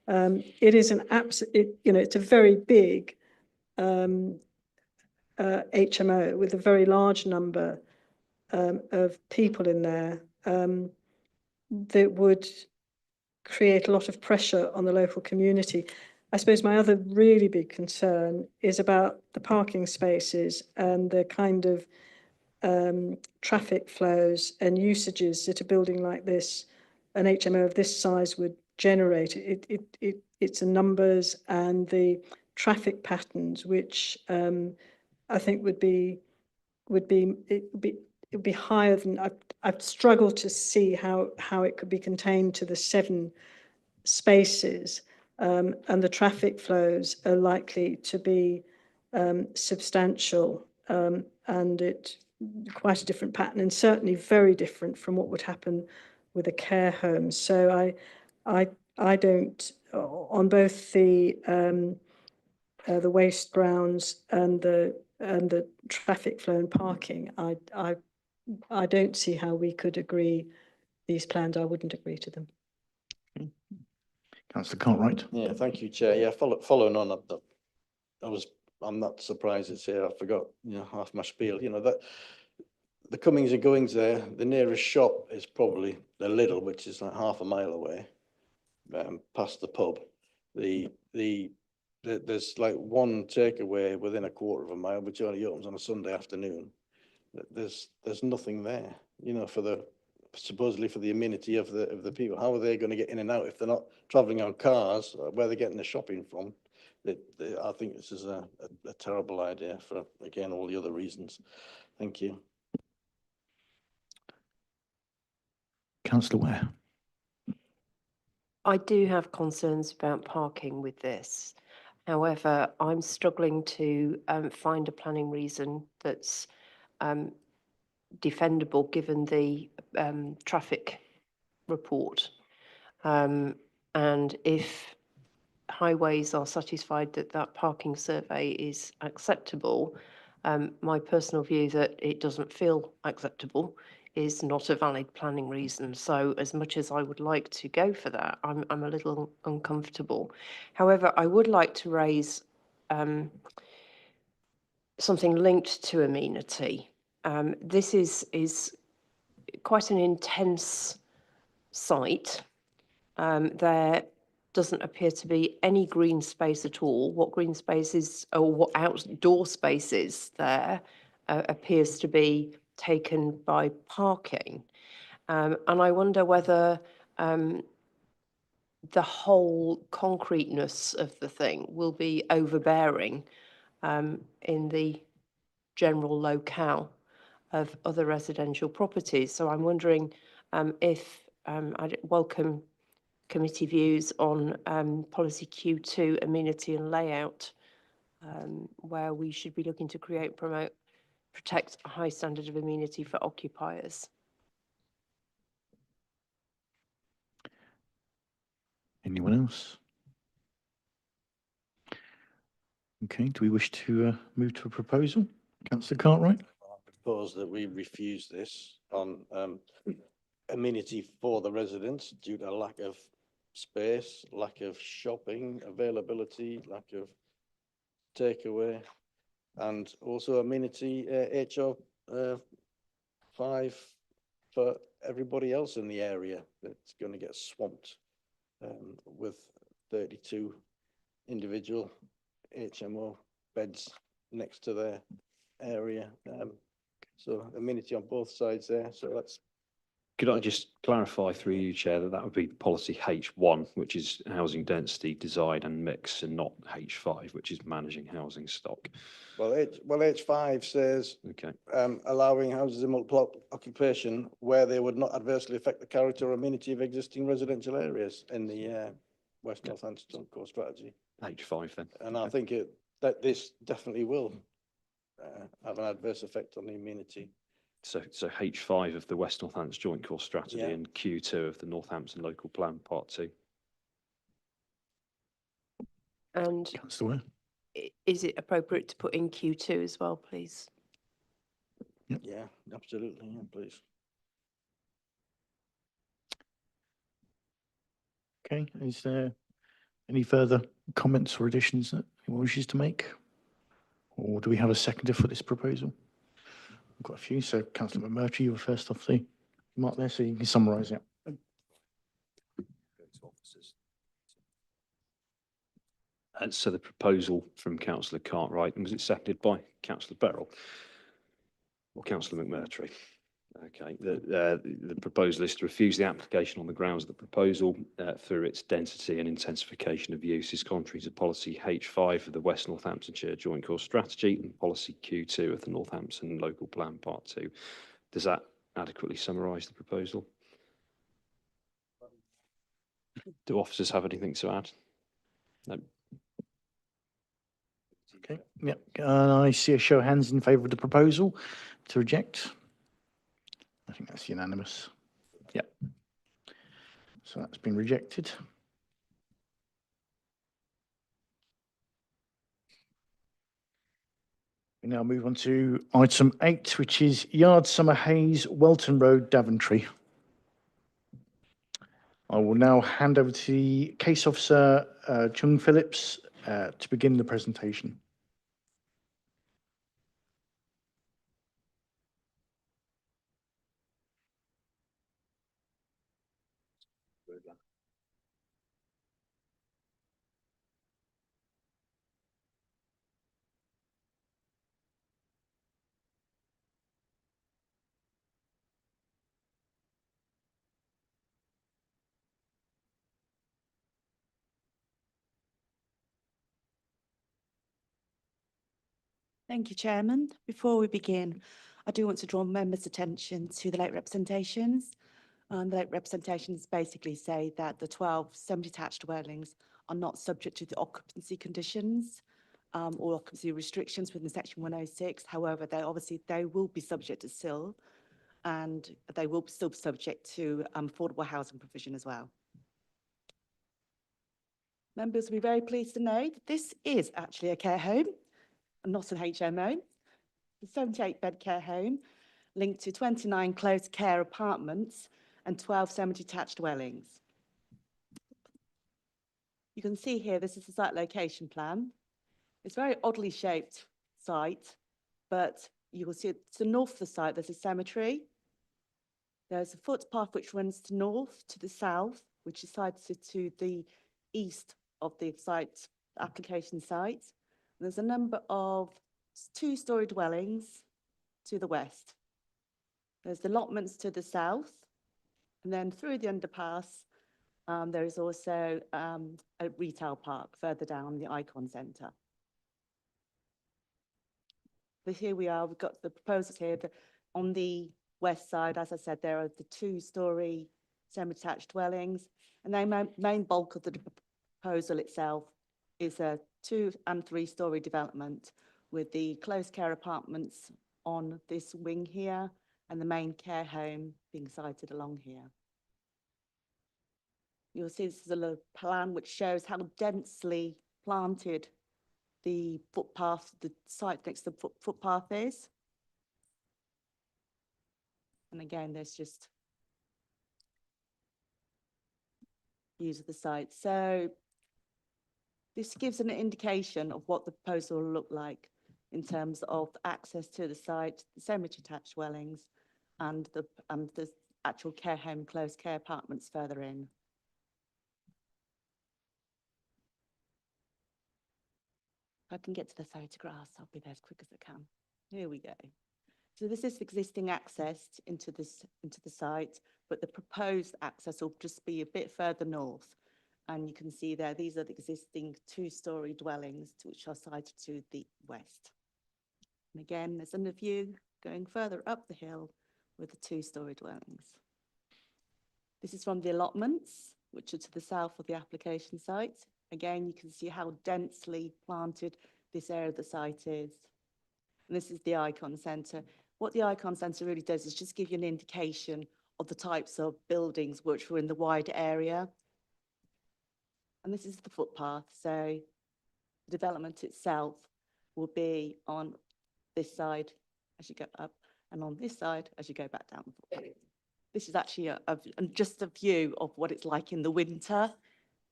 It is it's a very big HMO with a very large number of people in there that would create a lot of pressure on the local community. I suppose my other really big concern is about the parking spaces and the kind of traffic flows and usages that a building like this, an HMO of this size, would generate. It's the numbers and the traffic patterns, which I think would be higher than. I've struggled to see how it could be contained to the 7 spaces, and the traffic flows are likely to be substantial, and it quite a different pattern, and certainly very different from what would happen with a care home. So I don't, on both the waste grounds and the traffic flow and parking, I don't see how we could agree these plans. I wouldn't agree to them. Councillor Cartwright. Yeah, thank you, Chair. Yeah, following on that, I'm not surprised it's here. I forgot, half my spiel. That the comings and goings there. The nearest shop is probably the Lidl, which is like half a mile away, past the pub. There's like one takeaway within a quarter of a mile, which only opens on a Sunday afternoon. There's nothing there, supposedly for the amenity of the people. How are they going to get in and out if they're not travelling on cars? Where they're getting the shopping from? I think this is a terrible idea for, again, all the other reasons. Thank you. Councillor Ware. I do have concerns about parking with this. However, I'm struggling to find a planning reason that's defendable given the traffic report. And if Highways are satisfied that that parking survey is acceptable, my personal view that it doesn't feel acceptable is not a valid planning reason. So as much as I would like to go for that, I'm a little uncomfortable. However, I would like to raise something linked to amenity. This is quite an intense site. There doesn't appear to be any green space at all. What green spaces or what outdoor spaces there appears to be taken by parking. And I wonder whether the whole concreteness of the thing will be overbearing in the general locale of other residential properties. So I'm wondering if I'd welcome committee views on policy Q2 amenity and layout, where we should be looking to create, promote, protect a high standard of amenity for occupiers. Anyone else? Okay, do we wish to move to a proposal? Councillor Cartwright? I propose that we refuse this on amenity for the residents due to lack of space, lack of shopping availability, lack of takeaway, and also amenity HO 5 for everybody else in the area that's going to get swamped with 32 individual HMO beds next to their area. So amenity on both sides there. So that's. Could I just clarify through you, Chair, that would be policy H1, which is housing density, design and mix, and not H5, which is managing housing stock. Well, H5 says Okay. Allowing houses in multiple occupation where they would not adversely affect the character or amenity of existing residential areas in the West Northampton core strategy. H5 then. And I think that this definitely will have an adverse effect on the amenity. So H5 of the West Northampton Joint Core Strategy, Yeah. and Q2 of the Northampton Local Plan Part 2. And Councillor Ware? is it appropriate to put in Q2 as well, please? Yeah, absolutely. Yeah, please. Okay, is there any further comments or additions that anyone wishes to make? Or do we have a seconder for this proposal? We've got a few, so Councillor McMurtry, you were first off the mark there, so you can summarise it. So the proposal from Councillor Cartwright, and was it seconded by Councillor Beryl or Councillor McMurtry? Okay, the proposal is to refuse the application on the grounds that the proposal through its density and intensification of use is contrary to policy H5 of the West Northamptonshire Joint Core Strategy and policy Q2 of the Northampton Local Plan Part 2. Does that adequately summarise the proposal? Do officers have anything to add? No. Okay, yeah, I see a show of hands in favour of the proposal to reject. I think that's unanimous. Yeah. So that's been rejected. We now move on to item 8, which is Yard Summer Haze, Welton Road, Daventry. I will now hand over to the case officer, Chung Phillips, to begin the presentation. Thank you, Chairman. Before we begin, I do want to draw members' attention to the late representations. The late representations basically say that the 12 semi-detached dwellings are not subject to the occupancy conditions or occupancy restrictions within section 106. However, they will be subject to SIL, and they will still be subject to affordable housing provision as well. Members will be very pleased to know that this is actually a care home, not an HMO. The 78-bed care home linked to 29 close care apartments and 12 semi-detached dwellings. You can see here, this is the site location plan. It's a very oddly shaped site, but you will see to the north of the site, there's a cemetery. There's a footpath which runs to north, to the south, which is sited to the east of the site, application site. There's a number of two-storey dwellings to the west. There's allotments to the south, and then through the underpass, there is also a retail park further down the Icon Centre. But here we are, we've got the proposals here. On the west side, as I said, there are the two-storey semi-detached dwellings, and the main bulk of the proposal itself is a 2- and 3-storey development with the close care apartments on this wing here and the main care home being sited along here. You'll see this is a plan which shows how densely planted the footpath, the site next to the footpath is. And again, there's just views of the site. So this gives an indication of what the proposal will look like in terms of access to the site, the semi-detached dwellings, and the actual care home, closed care apartments further in. If I can get to the photographs, I'll be there as quick as I can. Here we go. So this is existing access into the site, but the proposed access will just be a bit further north. And you can see there, these are the existing 2-storey dwellings which are sited to the west. And again, there's another view going further up the hill with the 2-storey dwellings. This is from the allotments, which are to the south of the application site. Again, you can see how densely planted this area of the site is. And this is the Icon Centre. What the Icon Centre really does is just give you an indication of the types of buildings which were in the wider area. And this is the footpath. So the development itself will be on this side as you go up, and on this side as you go back down the footpath. This is actually just a view of what it's like in the winter,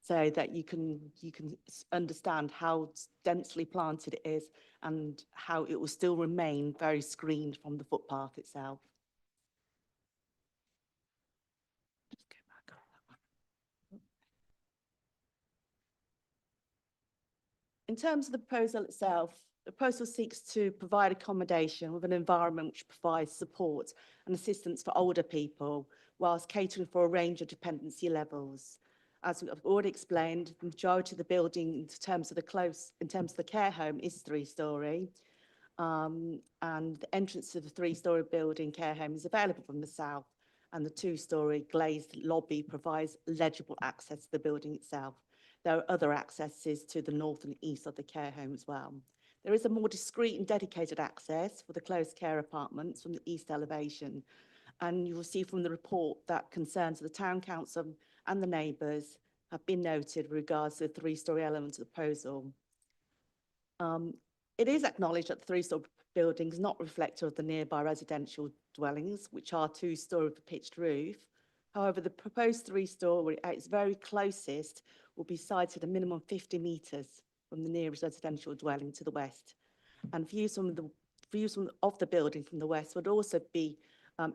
so that you can understand how densely planted it is and how it will still remain very screened from the footpath itself. Just go back on that one. In terms of the proposal itself, the proposal seeks to provide accommodation with an environment which provides support and assistance for older people, whilst catering for a range of dependency levels. As I've already explained, the majority of the building in terms of the care home is 3-storey. And the entrance to the 3-storey building care home is available from the south, and the 2-storey glazed lobby provides legible access to the building itself. There are other accesses to the north and east of the care home as well. There is a more discreet and dedicated access for the closed care apartments from the east elevation. And you will see from the report that concerns of the Town Council and the neighbours have been noted with regards to the 3-storey element of the proposal. It is acknowledged that the 3-storey building is not reflective of the nearby residential dwellings, which are 2-storey with a pitched roof. However, the proposed 3-storey at its very closest will be sited a minimum 50 metres from the nearest residential dwelling to the west. And views of the building from the west would also be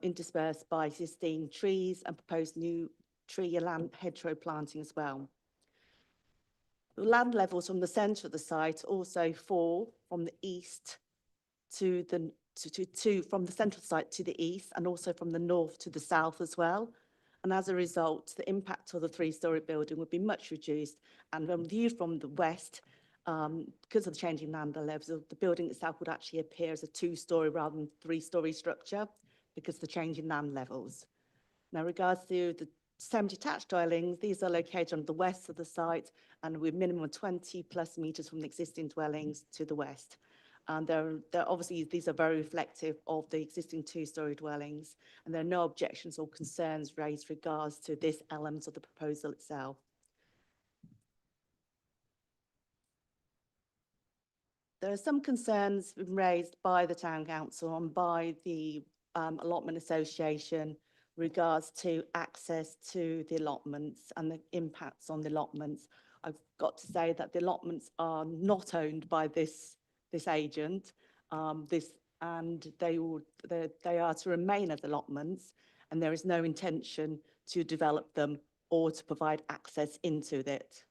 interspersed by existing trees and proposed new tree and hedgerow planting as well. The land levels from the centre of the site also fall from the east to from the central site to the east, and also from the north to the south as well. And as a result, the impact of the 3-storey building would be much reduced. And when viewed from the west, because of the changing land levels, the building itself would actually appear as a 2-storey rather than 3-storey structure because of the change in land levels. Now, regards to the semi-detached dwellings, these are located on the west of the site and with minimum 20+ metres from the existing dwellings to the west. And they're obviously, these are very reflective of the existing 2-storey dwellings, and there are no objections or concerns raised regards to this element of the proposal itself. There are some concerns raised by the Town Council and by the Allotment Association regards to access to the allotments and the impacts on the allotments. I've got to say that the allotments are not owned by this agent. They are to remain as allotments, and there is no intention to develop them or to provide access into it.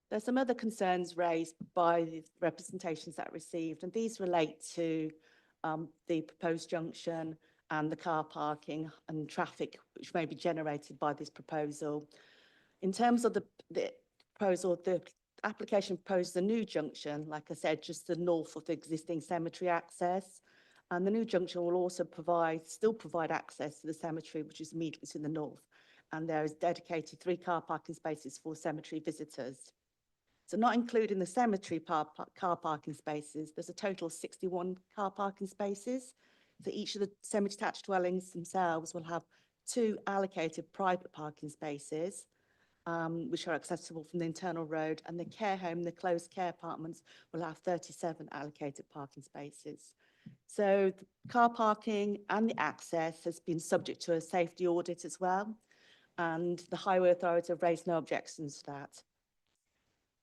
There's some other concerns raised by the representations that I received, and these relate to the proposed junction and the car parking and traffic which may be generated by this proposal. In terms of the proposal, the application proposes a new junction, like I said, just the north of the existing cemetery access. And the new junction will also still provide access to the cemetery, which is immediately to the north. And there is dedicated 3 car parking spaces for cemetery visitors. So not including the cemetery car parking spaces, there's a total of 61 car parking spaces. So each of the semi-detached dwellings themselves will have 2 allocated private parking spaces, which are accessible from the internal road, and the care home, the closed care apartments, will have 37 allocated parking spaces. So the car parking and the access has been subject to a safety audit as well, and the Highway Authority have raised no objections to that.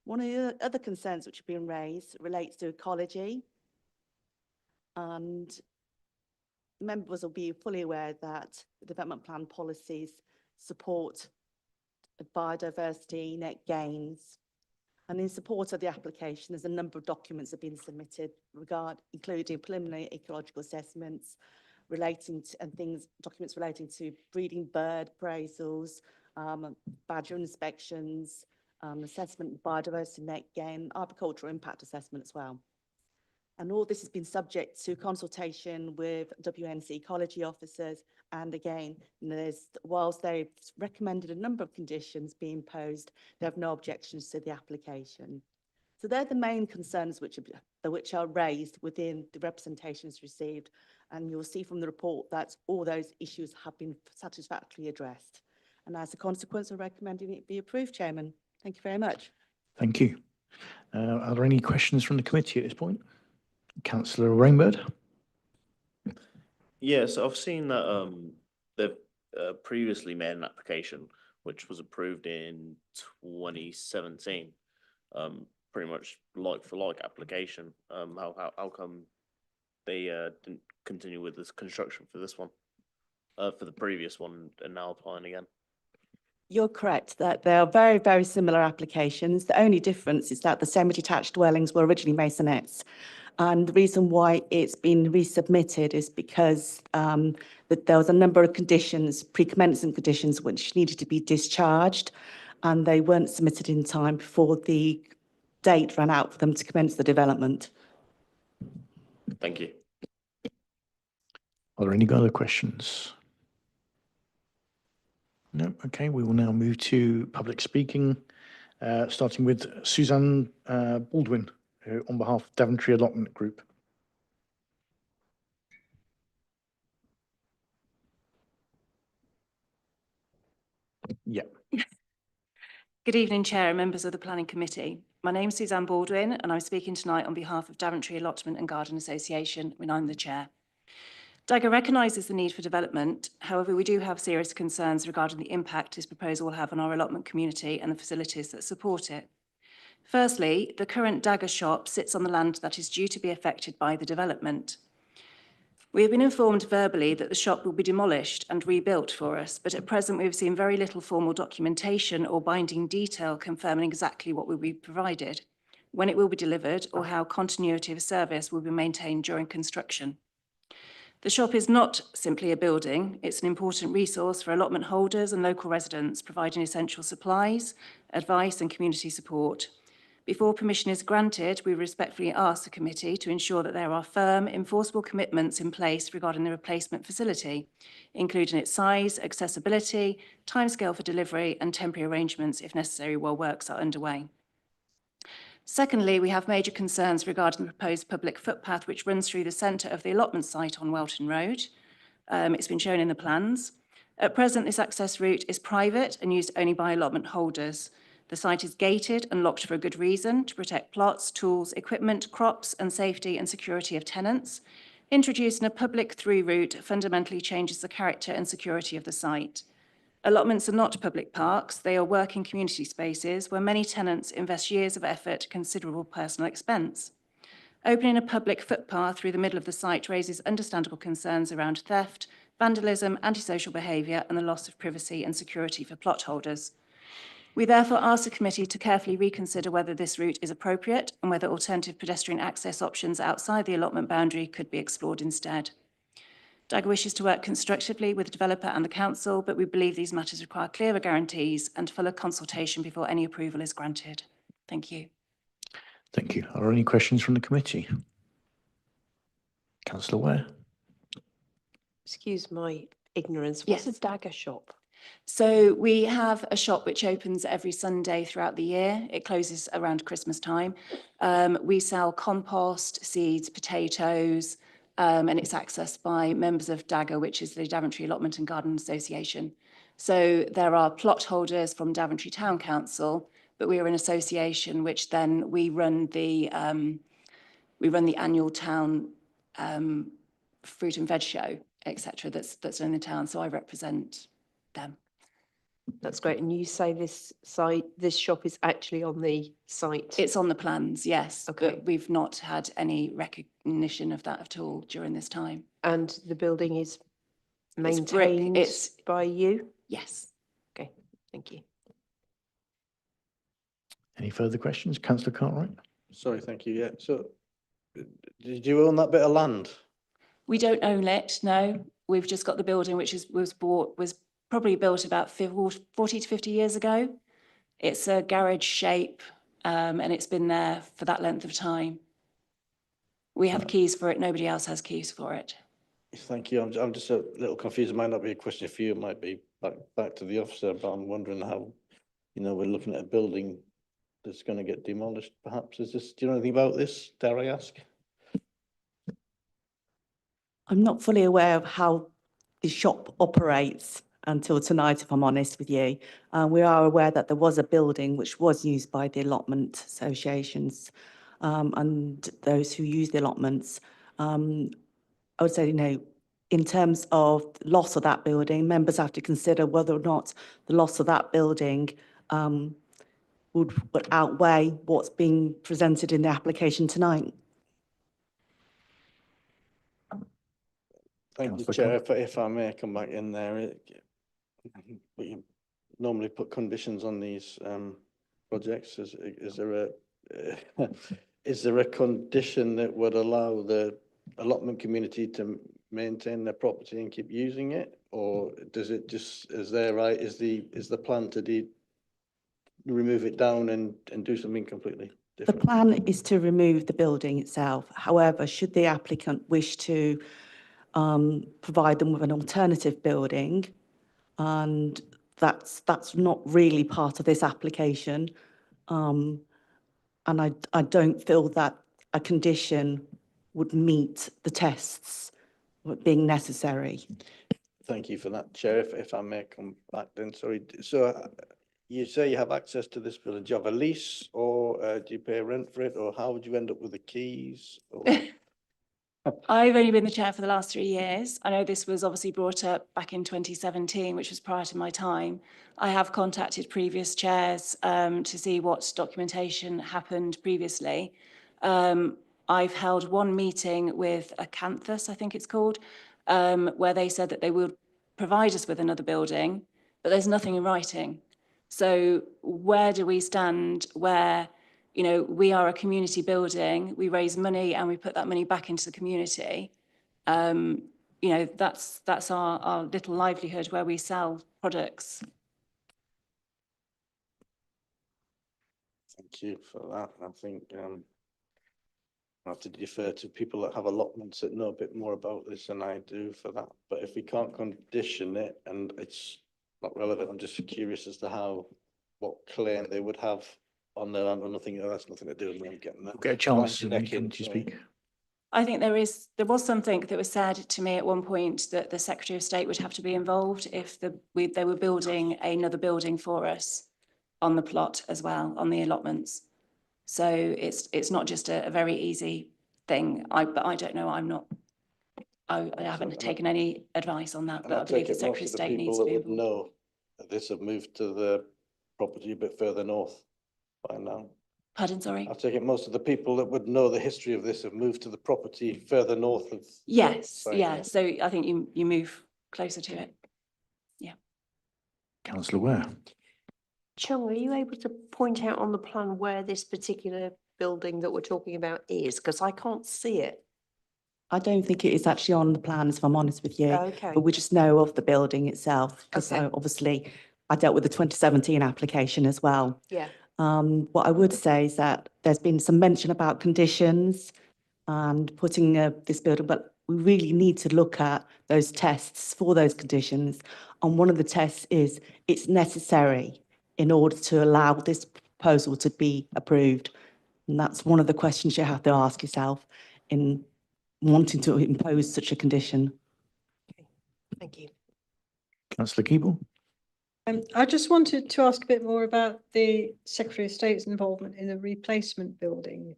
One of the other concerns which have been raised relates to ecology, and members will be fully aware that the development plan policies support biodiversity, net gains. And in support of the application, there's a number of documents that have been submitted including preliminary ecological assessments documents relating to breeding bird appraisals, badger inspections, assessment of biodiversity, net gain, arboricultural impact assessment as well. And all this has been subject to consultation with WNC ecology officers. And again, whilst they've recommended a number of conditions be imposed, they have no objections to the application. So they're the main concerns which are raised within the representations received. And you'll see from the report that all those issues have been satisfactorily addressed. And as a consequence, I'm recommending it be approved, Chairman. Thank you very much. Thank you. Are there any questions from the committee at this point? Councillor Rainbird. Yes, I've seen that they've previously made an application which was approved in 2017. Pretty much like for like application. How come they didn't continue with this construction for this one, for the previous one, and now applying again? You're correct that they are very, very similar applications. The only difference is that the semi-detached dwellings were originally maisonettes. And the reason why it's been resubmitted is because that there was a number of conditions, pre-commencement conditions, which needed to be discharged, and they weren't submitted in time before the date ran out for them to commence the development. Thank you. Are there any other questions? No. Okay, we will now move to public speaking, starting with Suzanne Baldwin, on behalf of Daventry Allotment Group. Yeah. Good evening, Chair and members of the Planning Committee. My name is Suzanne Baldwin and I'm speaking tonight on behalf of Daventry Allotment and Garden Association, and I'm the Chair. DAGA recognises the need for development. However, we do have serious concerns regarding the impact this proposal will have on our allotment community and the facilities that support it. Firstly, the current DAGA shop sits on the land that is due to be affected by the development. We have been informed verbally that the shop will be demolished and rebuilt for us, but at present we have seen very little formal documentation or binding detail confirming exactly what will be provided, when it will be delivered, or how continuity of service will be maintained during construction. The shop is not simply a building, it's an important resource for allotment holders and local residents, providing essential supplies, advice and community support. Before permission is granted, we respectfully ask the committee to ensure that there are firm, enforceable commitments in place regarding the replacement facility, including its size, accessibility, timescale for delivery and temporary arrangements if necessary while works are underway. Secondly, we have major concerns regarding the proposed public footpath which runs through the centre of the allotment site on Welton Road. It's been shown in the plans. At present, this access route is private and used only by allotment holders. The site is gated and locked for a good reason, to protect plots, tools, equipment, crops, and safety and security of tenants. Introducing a public through route fundamentally changes the character and security of the site. Allotments are not public parks, they are working community spaces where many tenants invest years of effort, considerable personal expense. Opening a public footpath through the middle of the site raises understandable concerns around theft, vandalism, antisocial behaviour, and the loss of privacy and security for plot holders. We therefore ask the committee to carefully reconsider whether this route is appropriate and whether alternative pedestrian access options outside the allotment boundary could be explored instead. Dagger wishes to work constructively with the developer and the council, but we believe these matters require clearer guarantees and fuller consultation before any approval is granted. Thank you. Thank you. Are there any questions from the committee? Councillor Ware. Excuse my ignorance. Yes. What's a Dagger shop? So we have a shop which opens every Sunday throughout the year. It closes around Christmas time. We sell compost, seeds, potatoes, and it's accessed by members of Dagger, which is the Daventry Allotment and Garden Association. So there are plot holders from Daventry Town Council, but we are an association which then we run the annual town fruit and veg show, etc. That's in the town. So I represent them. That's great. And you say this shop is actually on the site? It's on the plans, yes. Okay. But we've not had any recognition of that at all during this time. And the building is It's brick, maintained by you? Yes. Okay, thank you. Any further questions? Councillor Cartwright. Sorry, thank you. Yeah. So, did you own that bit of land? We don't own it, no. We've just got the building, which was probably built about 40 to 50 years ago. It's a garage shape, and it's been there for that length of time. We have keys for it. Nobody else has keys for it. Thank you. I'm just a little confused. It might not be a question for you. It might be back to the officer, but I'm wondering how, we're looking at a building that's going to get demolished. Perhaps do you know anything about this? Dare I ask? I'm not fully aware of how the shop operates until tonight, if I'm honest with you. We are aware that there was a building which was used by the allotment associations and those who use the allotments. I would say, in terms of loss of that building, members have to consider whether or not the loss of that building would outweigh what's being presented in the application tonight. Thank you, Chair. If I may come back in there, we normally put conditions on these projects. Is there a condition that would allow the allotment community to maintain their property and keep using it, or does it just is the plan to remove it down and do something completely different? The plan is to remove the building itself. However, should the applicant wish to provide them with an alternative building, and that's not really part of this application, and I don't feel that a condition would meet the tests being necessary. Thank you for that, Chair. If I may come back then, sorry. So you say you have access to this building. Do you have a lease, or do you pay rent for it, or how would you end up with the keys? I've only been the chair for the last 3 years. I know this was obviously brought up back in 2017, which was prior to my time. I have contacted previous chairs to see what documentation happened previously. I've held one meeting with Acanthus, I think it's called, where they said that they would provide us with another building, but there's nothing in writing. So where do we stand where, we are a community building, we raise money and we put that money back into the community. That's our little livelihood where we sell products. Thank you for that. I think I have to defer to people that have allotments that know a bit more about this than I do for that. But if we can't condition it and it's not relevant, I'm just curious as to what claim they would have on their land. I'm thinking, that's nothing to do with me getting that. Get a chance to speak. I think there was something that was said to me at one point that the Secretary of State would have to be involved if they were building another building for us. on the plot as well, on the allotments. So it's not just a very easy thing. But I don't know, I haven't taken any advice on that, And but I I believe take the it most Secretary of of the State needs people to that be would involved. know that this have moved to the property a bit further north by now. Pardon, sorry? I take it most of the people that would know the history of this have moved to the property further north of. Yes, site, yeah, so I think you move closer to it. Councillor Ware. Chung, are you able to point out on the plan where this particular building that we're talking about is? Because I can't see it. I don't think it is actually on the plans, if I'm honest with you. Okay. But we just know of the building itself, because Okay. obviously I dealt with the 2017 application as well. Yeah. What I would say is that there's been some mention about conditions and putting this building, but we really need to look at those tests for those conditions. And one of the tests is it's necessary in order to allow this proposal to be approved. And that's one of the questions you have to ask yourself in wanting to impose such a condition. Thank you. Councillor Keeble. I just wanted to ask a bit more about the Secretary of State's involvement in the replacement building,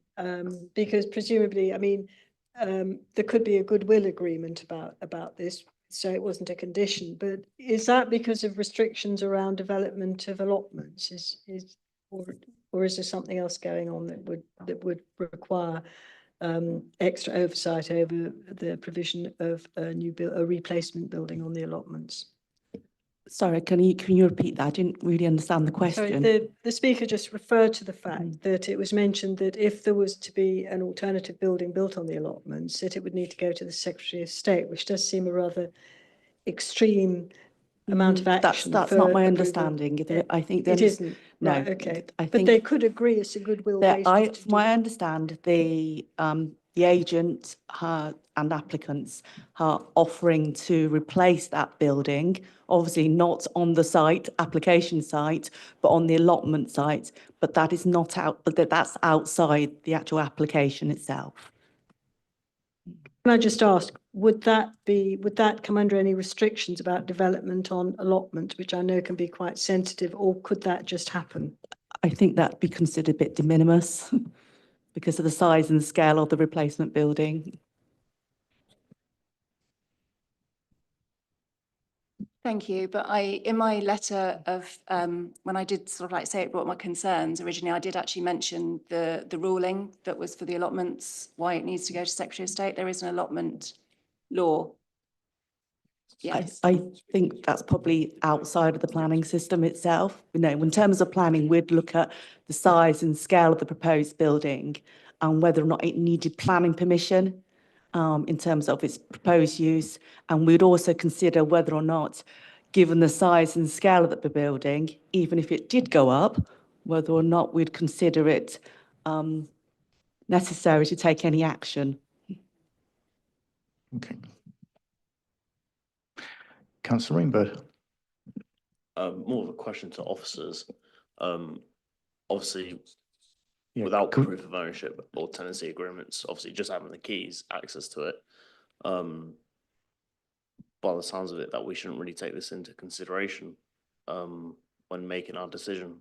because presumably, I mean, there could be a goodwill agreement about this, so it wasn't a condition. But is that because of restrictions around development of allotments? Or is there something else going on that would require extra oversight over the provision of a replacement building on the allotments? Sorry, can you repeat that? I didn't really understand the Sorry, question. the speaker just referred to the fact that it was mentioned that if there was to be an alternative building built on the allotments, that it would need to go to the Secretary of State, which does seem a rather extreme amount of action. That's for not my approval. understanding. I think It isn't. No, Right, okay. I But think they could agree it's a goodwill that basis. from what I understand, the agent and applicants are offering to replace that building, obviously not on the site, application site, but on the allotment site. But that is not that's outside the actual application itself. Can I just ask, would that come under any restrictions about development on allotment, which I know can be quite sensitive, or could that just happen? I think that'd be considered a bit de minimis because of the size and scale of the replacement building. Thank you, but in my letter of, when I did sort of like say it brought my concerns, originally I did actually mention the ruling that was for the allotments, why it needs to go to Secretary of State. There is an allotment law. Yes. I think that's probably outside of the planning system itself. You know, in terms of planning, we'd look at the size and scale of the proposed building and whether or not it needed planning permission in terms of its proposed use. And we'd also consider whether or not, given the size and scale of the building, even if it did go up, whether or not we'd consider it necessary to take any action. Okay. Councillor Rainbow. More of a question to officers. Obviously, Yeah, without could- proof of ownership or tenancy agreements, obviously just having the keys, access to it. By the sounds of it, that we shouldn't really take this into consideration when making our decision.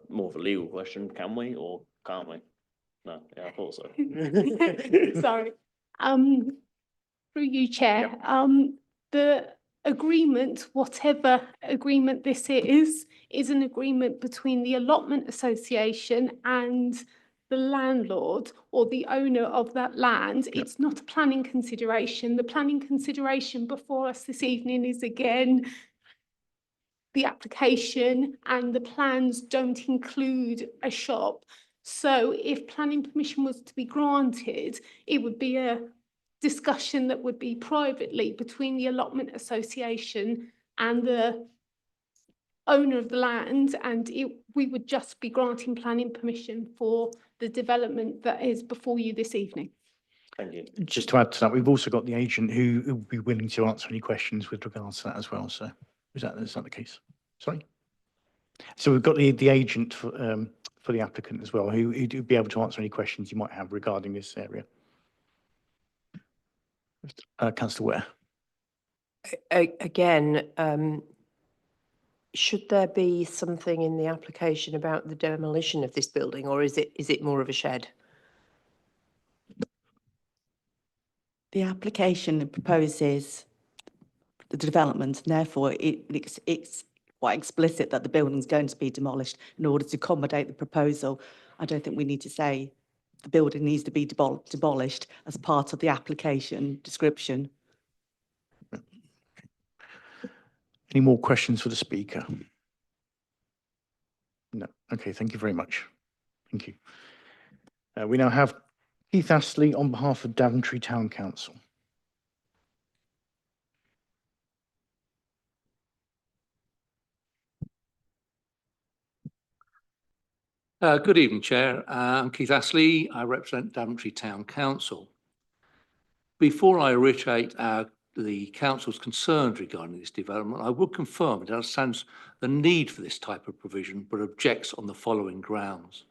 More of a legal question, can we or can't we? No, yeah, I thought so. Sorry. Through you, Chair, the agreement, whatever agreement this is an agreement between the allotment association and the landlord or the owner of that land. Yep. It's not a planning consideration. The planning consideration before us this evening is again the application, and the plans don't include a shop. So if planning permission was to be granted, it would be a discussion that would be privately between the allotment association and the owner of the land, and we would just be granting planning permission for the development that is before you this evening. Thank you. Just to add to that, we've also got the agent who will be willing to answer any questions with regards to that as well. So is that the case? Sorry. So we've got the agent for the applicant as well, who'd be able to answer any questions you might have regarding this area. Councillor Ware. Again, should there be something in the application about the demolition of this building, or is it more of a shed? The application proposes the development, and therefore it's quite explicit that the building's going to be demolished in order to accommodate the proposal. I don't think we need to say the building needs to be demolished as part of the application description. Any more questions for the speaker? No. Okay, thank you very much. Thank you. We now have Keith Astley on behalf of Daventry Town Council. Good evening, Chair. I'm Keith Astley. I represent Daventry Town Council. Before I reiterate the Council's concerns regarding this development, I would confirm it understands the need for this type of provision, but objects on the following grounds.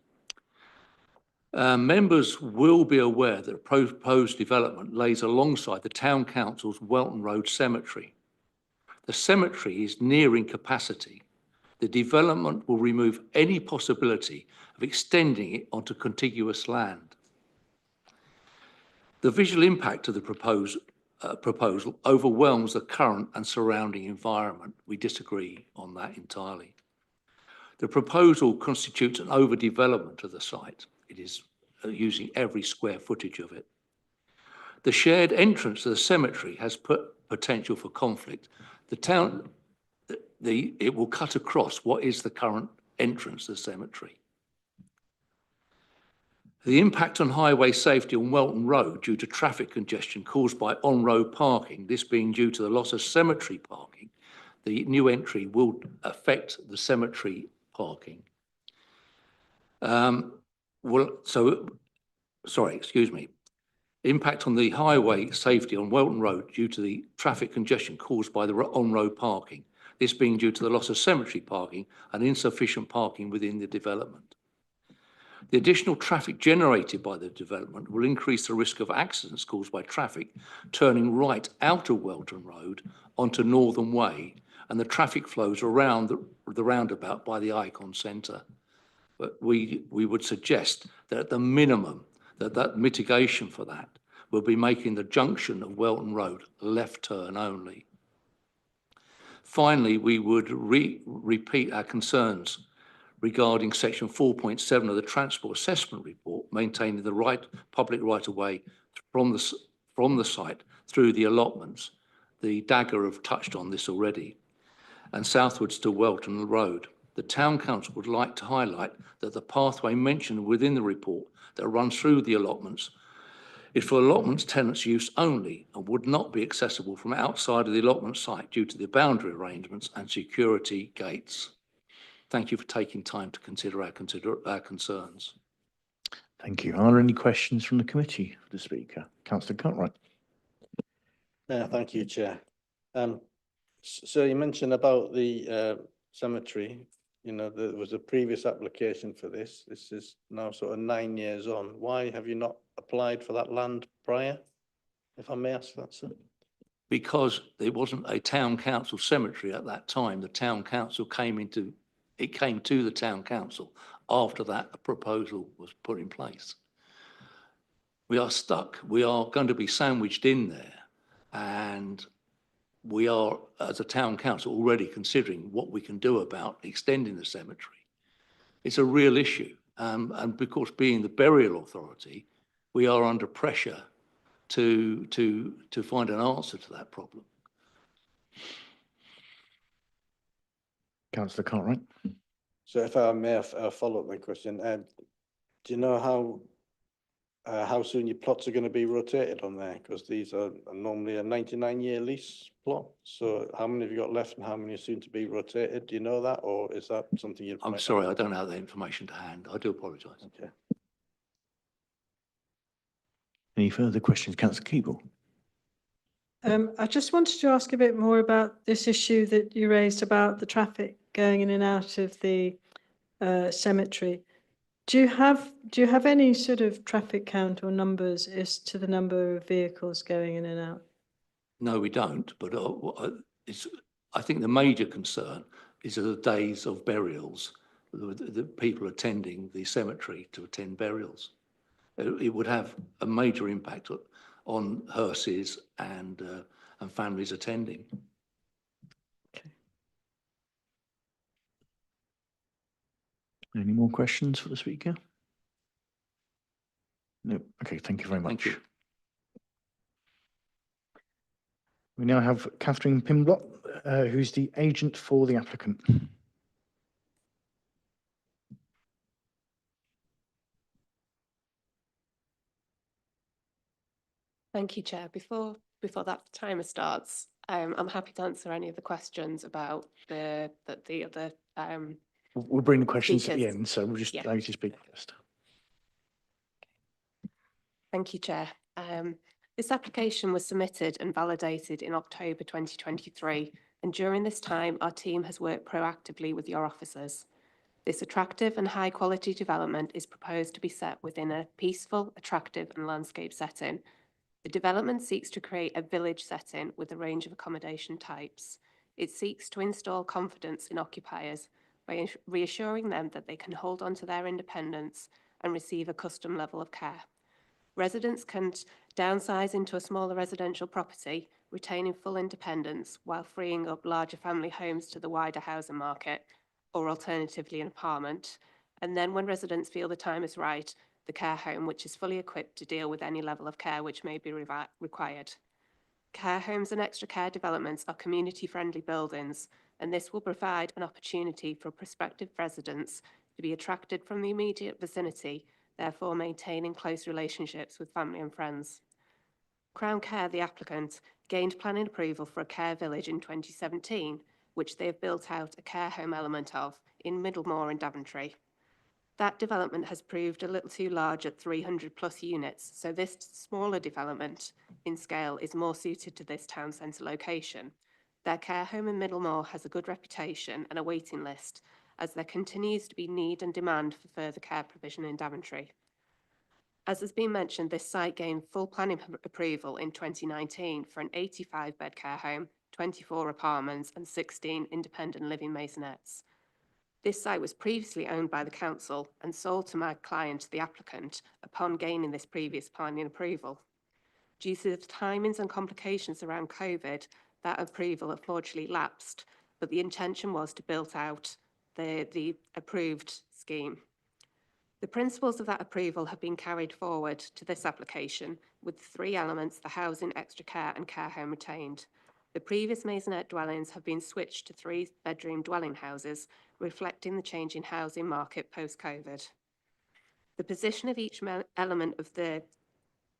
Members will be aware that the proposed development lays alongside the Town Council's Welton Road Cemetery. The cemetery is nearing capacity. The development will remove any possibility of extending it onto contiguous land. The visual impact of the proposal overwhelms the current and surrounding environment. We disagree on that entirely. The proposal constitutes an overdevelopment of the site. It is using every square footage of it. The shared entrance to the cemetery has potential for conflict. It will cut across what is the current entrance to the cemetery. The impact on highway safety on Welton Road due to traffic congestion caused by on-road parking, this being due to the loss of cemetery parking, the new entry will affect the cemetery parking. Impact on the highway safety on Welton Road due to the traffic congestion caused by the on-road parking, this being due to the loss of cemetery parking and insufficient parking within the development. The additional traffic generated by the development will increase the risk of accidents caused by traffic turning right out of Welton Road onto Northern Way and the traffic flows around the roundabout by the Icon Centre. But we would suggest that at the minimum that mitigation for that will be making the junction of Welton Road left turn only. Finally, we would repeat our concerns regarding section 4.7 of the Transport Assessment Report, maintaining the public right-of-way from the site through the allotments. The Dagger have touched on this already, and southwards to Welton Road. The Town Council would like to highlight that the pathway mentioned within the report that runs through the allotments is for allotments tenants' use only and would not be accessible from outside of the allotment site due to the boundary arrangements and security gates. Thank you for taking time to consider our concerns. Thank you. Are there any questions from the committee for the speaker? Councillor Cartwright. Thank you, Chair. So you mentioned about the cemetery. You know, there was a previous application for this. This is now sort of 9 years on. Why have you not applied for that land prior, if I may ask that, sir? Because there wasn't a town council cemetery at that time. The town council came to the town council after that proposal was put in place. We are stuck. We are going to be sandwiched in there, and we are, as a town council, already considering what we can do about extending the cemetery. It's a real issue, and because being the burial authority, we are under pressure to find an answer to that problem. Councillor Cartwright. So if I may follow up my question, do you know how soon your plots are going to be rotated on there? Because these are normally a 99-year lease plot. So how many have you got left and how many are soon to be rotated? Do you know that, or is that something you? I'm sorry, I don't have that information to hand. I do apologise. Okay. Any further questions, Councillor Keeble? I just wanted to ask a bit more about this issue that you raised about the traffic going in and out of the cemetery. Do you have any sort of traffic count or numbers as to the number of vehicles going in and out? No, we don't. But I think the major concern is the days of burials, the people attending the cemetery to attend burials. It would have a major impact on hearses and families attending. Any more questions for the speaker? No. Okay, thank you very Thank much. you. We now have Catherine Pimblott, who's the agent for the applicant. Thank you, Chair. Before that timer starts, I'm happy to answer any of the questions about the other. We'll bring the questions at the Speakers. end, so we'll just Yeah. allow you to speak first. Thank you, Chair. This application was submitted and validated in October 2023, and during this time, our team has worked proactively with your officers. This attractive and high-quality development is proposed to be set within a peaceful, attractive and landscape setting. The development seeks to create a village setting with a range of accommodation types. It seeks to install confidence in occupiers by reassuring them that they can hold on to their independence and receive a custom level of care. Residents can downsize into a smaller residential property, retaining full independence while freeing up larger family homes to the wider housing market, or alternatively an apartment. And then when residents feel the time is right, the care home, which is fully equipped to deal with any level of care which may be required. Care homes and extra care developments are community-friendly buildings, and this will provide an opportunity for prospective residents to be attracted from the immediate vicinity, therefore maintaining close relationships with family and friends. Crown Care, the applicant, gained planning approval for a care village in 2017, which they have built out a care home element of in Middlemore in Daventry. That development has proved a little too large at 300 plus units, so this smaller development in scale is more suited to this town centre location. Their care home in Middlemore has a good reputation and a waiting list, as there continues to be need and demand for further care provision in Daventry. As has been mentioned, this site gained full planning approval in 2019 for an 85-bed care home, 24 apartments and 16 independent living maisonettes. This site was previously owned by the council and sold to my client, the applicant, upon gaining this previous planning approval. Due to the timings and complications around COVID, that approval unfortunately lapsed, but the intention was to build out the approved scheme. The principles of that approval have been carried forward to this application with three elements: the housing, extra care and care home retained. The previous maisonette dwellings have been switched to 3-bedroom dwelling houses, reflecting the changing housing market post-COVID. The position of each element of the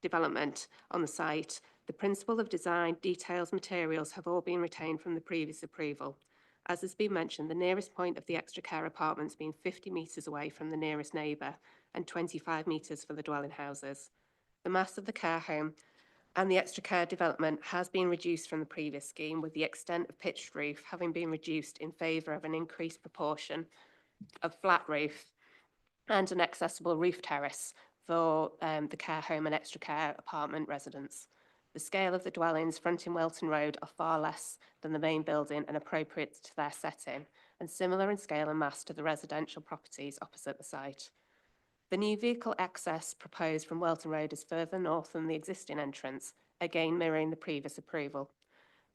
development on the site, the principle of design, details, materials have all been retained from the previous approval. As has been mentioned, the nearest point of the extra care apartments being 50 metres away from the nearest neighbour and 25 metres for the dwelling houses. The mass of the care home and the extra care development has been reduced from the previous scheme, with the extent of pitched roof having been reduced in favour of an increased proportion of flat roof and an accessible roof terrace for the care home and extra care apartment residents. The scale of the dwellings fronting Welton Road are far less than the main building and appropriate to their setting, and similar in scale and mass to the residential properties opposite the site. The new vehicle access proposed from Welton Road is further north than the existing entrance, again mirroring the previous approval.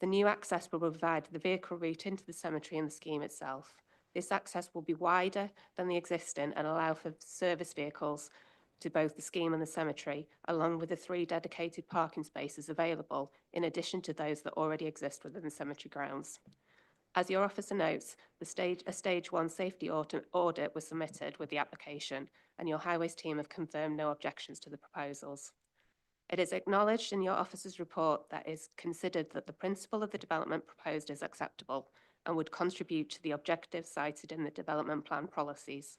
The new access will provide the vehicle route into the cemetery and the scheme itself. This access will be wider than the existing and allow for service vehicles to both the scheme and the cemetery, along with the 3 dedicated parking spaces available, in addition to those that already exist within the cemetery grounds. As your officer notes, a stage 1 safety audit was submitted with the application, and your highways team have confirmed no objections to the proposals. It is acknowledged in your officer's report that it is considered that the principle of the development proposed is acceptable and would contribute to the objectives cited in the development plan policies.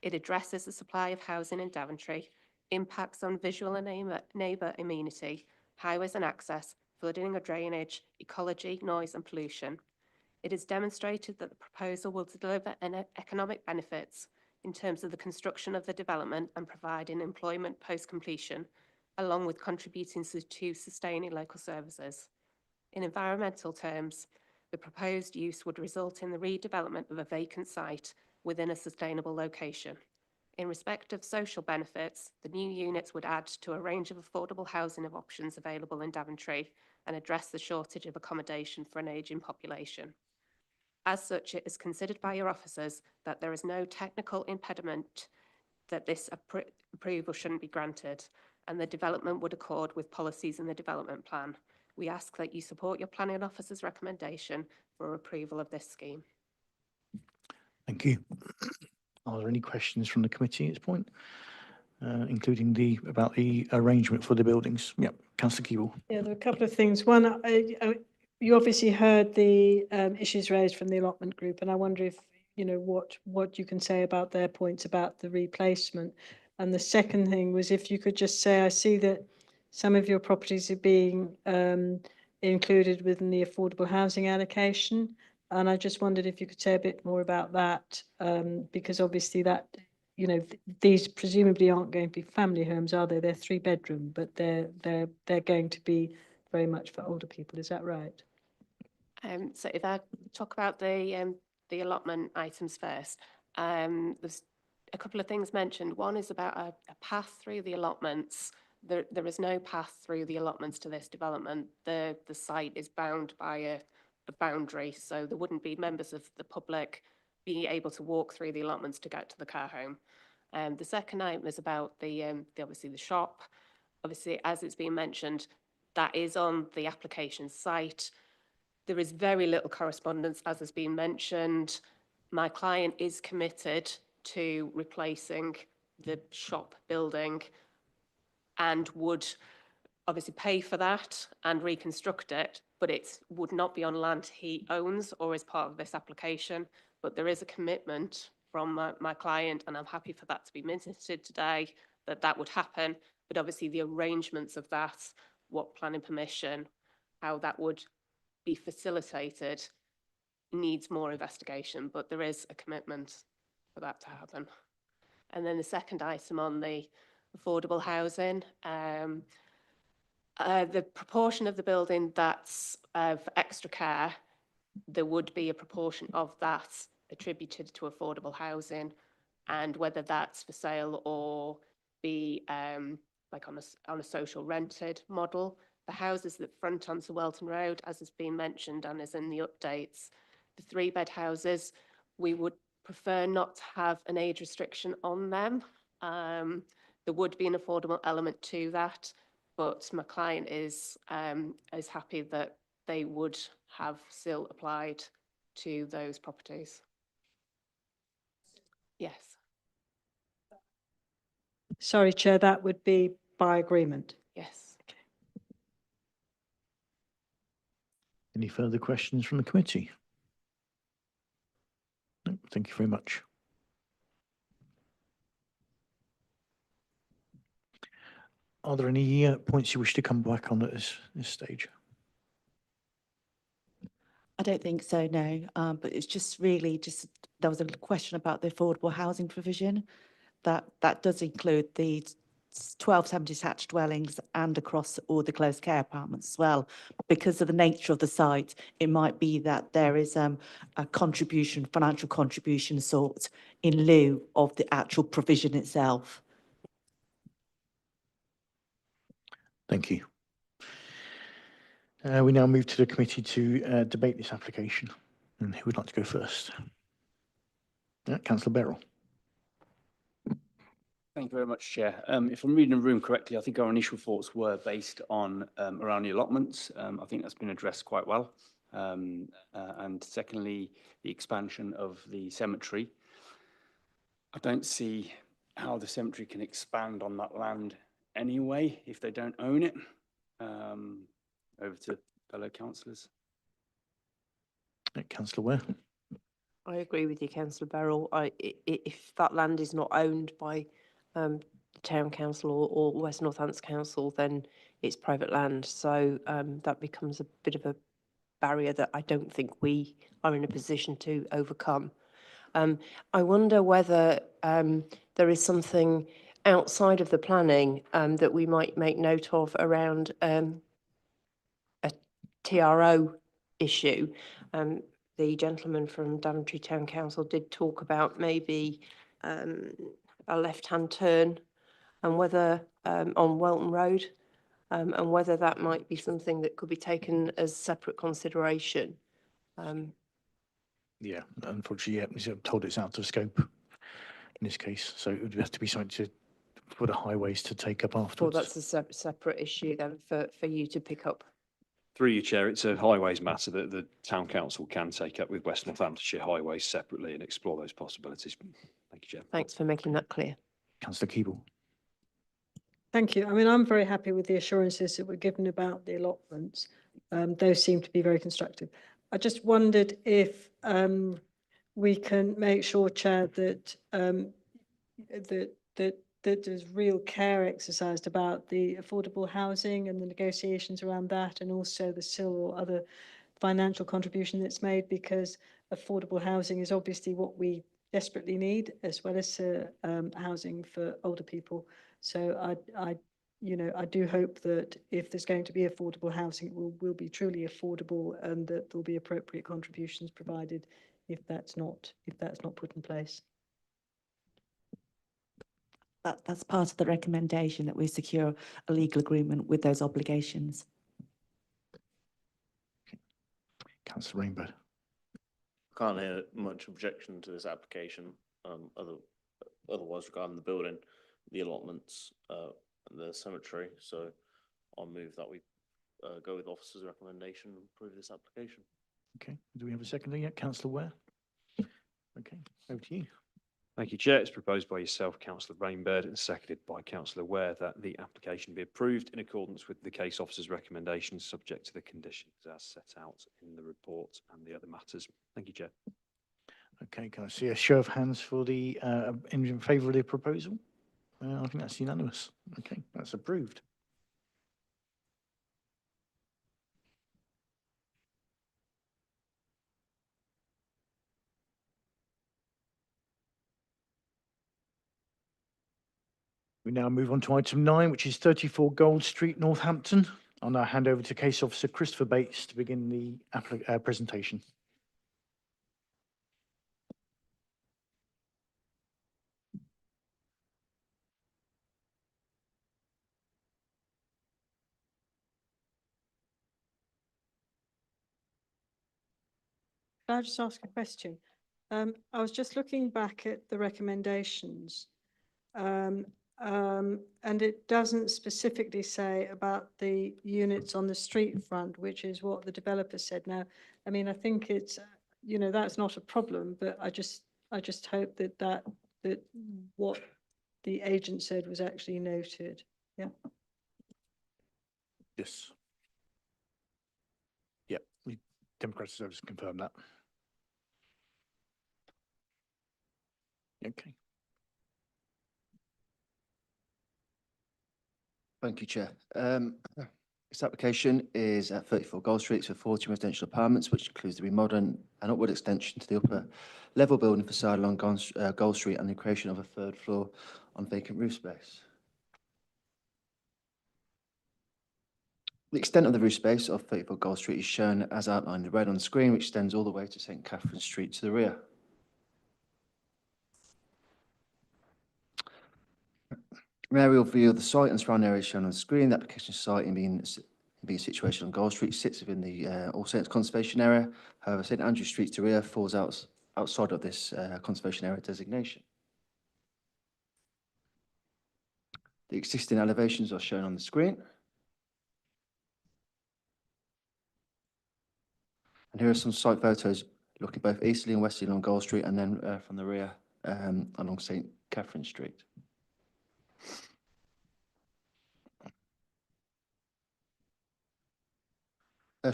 It addresses the supply of housing in Daventry, impacts on visual and neighbour amenity, highways and access, flooding or drainage, ecology, noise and pollution. It is demonstrated that the proposal will deliver economic benefits in terms of the construction of the development and providing employment post-completion, along with contributing to sustaining local services. In environmental terms, The proposed use would result in the redevelopment of a vacant site within a sustainable location. In respect of social benefits, the new units would add to a range of affordable housing of options available in Daventry and address the shortage of accommodation for an ageing population. As such, it is considered by your officers that there is no technical impediment that this approval shouldn't be granted, and the development would accord with policies in the development plan. We ask that you support your planning officer's recommendation for approval of this scheme. Thank you. Are there any questions from the committee at this point, including about the arrangement for the buildings? Yep, Councillor Keeble. Yeah, there are a couple of things. One, you obviously heard the issues raised from the allotment group, and I wonder if you know what you can say about their points about the replacement. And the second thing was if you could just say, I see that some of your properties are being included within the affordable housing allocation, and I just wondered if you could say a bit more about that, because obviously that, you know, these presumably aren't going to be family homes, are they? They're 3-bedroom, but they're going to be very much for older people. Is that right? So if I talk about the allotment items first, there's a couple of things mentioned. One is about a path through the allotments. There is no path through the allotments to this development. The site is bound by a boundary, so there wouldn't be members of the public being able to walk through the allotments to get to the care home. The second item is about the obviously the shop. Obviously, as it's been mentioned, that is on the application site. There is very little correspondence, as has been mentioned. My client is committed to replacing the shop building and would obviously pay for that and reconstruct it, but it would not be on land he owns or is part of this application. But there is a commitment from my client, and I'm happy for that to be minuted today, that would happen. But obviously the arrangements of that, what planning permission, how that would be facilitated, needs more investigation, but there is a commitment for that to happen. And then the second item on the affordable housing, the proportion of the building that's for extra care, there would be a proportion of that attributed to affordable housing, and whether that's for sale or be like on a social rented model. The houses that front onto Welton Road, as has been mentioned and is in the updates, the 3-bed houses, we would prefer not to have an age restriction on them. There would be an affordable element to that, but my client is happy that they would have still applied to those properties. Yes. Sorry, Chair, that would be by agreement. Yes. Any further questions from the committee? No, thank you very much. Are there any points you wish to come back on at this stage? I don't think so, no. But it's just really there was a question about the affordable housing provision. That does include the 12 semi-detached dwellings and across all the closed care apartments as well. Because of the nature of the site, it might be that there is a contribution, financial contribution sought in lieu of the actual provision itself. Thank you. We now move to the committee to debate this application. And who would like to go first? Councillor Beryl. Thank you very much, Chair. If I'm reading the room correctly, I think our initial thoughts were based on around the allotments. I think that's been addressed quite well. And secondly, the expansion of the cemetery. I don't see how the cemetery can expand on that land anyway if they don't own it. Over to fellow councillors. Councillor Ware. I agree with you, Councillor Beryl. If that land is not owned by the Town Council or West Northants Council, then it's private land. So that becomes a bit of a barrier that I don't think we are in a position to overcome. I wonder whether there is something outside of the planning that we might make note of around a TRO issue. The gentleman from Daventry Town Council did talk about maybe a left-hand turn and whether on Welton Road, and whether that might be something that could be taken as separate consideration. Yeah, unfortunately, yeah, I'm told it's out of scope in this case, so it would have to be something for the highways to take up Well, afterwards. that's a separate issue then for you to pick up. Through you, Chair, it's a highways matter that the Town Council can take up with West Northamptonshire Highways separately and explore those possibilities. Thank you, Chair. Thanks for making that clear. Councillor Keeble. Thank you. I mean, I'm very happy with the assurances that were given about the allotments. Those seem to be very constructive. I just wondered if we can make sure, Chair, that that there's real care exercised about the affordable housing and the negotiations around that, and also the SIL or other financial contribution that's made, because affordable housing is obviously what we desperately need, as well as housing for older people. So I do hope that if there's going to be affordable housing, it will be truly affordable, and that there'll be appropriate contributions provided if that's not put in place. That's part of the recommendation, that we secure a legal agreement with those obligations. Councillor Rainbow. Can't hear much objection to this application, otherwise regarding the building, the allotments, and the cemetery. So I'll move that we go with the officer's recommendation and approve this application. Okay, do we have a seconder yet? Councillor Ware? Okay, over to you. Thank you, Chair. It's proposed by yourself, Councillor Rainbird, and seconded by Councillor Ware that the application be approved in accordance with the case officer's recommendations, subject to the conditions as set out in the report and the other matters. Thank you, Chair. Okay, can I see a show of hands for the in favour of the proposal? I think that's unanimous. Okay, that's approved. We now move on to item 9, which is 34 Gold Street, Northampton. I'll now hand over to Case Officer Christopher Bates to begin the presentation. Can I just ask a question? I was just looking back at the recommendations, and it doesn't specifically say about the units on the street front, which is what the developer said. Now, I mean, I think it's, that's not a problem, but I just hope that what the agent said was actually noted. Yeah. Yes. Yep, Democratic Service confirmed that. Okay. Thank you, Chair. This application is at 34 Gold Street for 40 residential apartments, which includes the remodeling and upward extension to the upper level building facade along Gold Street and the creation of a third floor on vacant roof space. The extent of the roof space of 34 Gold Street is shown as outlined in red on the screen, which extends all the way to St. Catherine Street to the rear. An aerial view of the site and surrounding area shown on the screen. The application site being situated on Gold Street sits within the All Saints Conservation Area. However, St Andrew Street to rear falls outside of this Conservation Area designation. The existing elevations are shown on the screen. And here are some site photos looking both easterly and westerly along Gold Street, and then from the rear along St Catherine Street.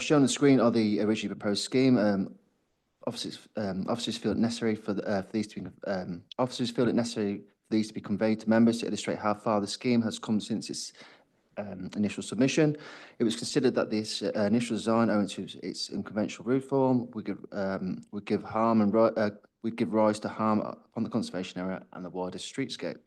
Shown on the screen are the originally proposed scheme. Officers feel it necessary for these to be conveyed to members to illustrate how far the scheme has come since its initial submission. It was considered that this initial design, owing to its unconventional roof form, would give rise to harm on the conservation area and the wider streetscape.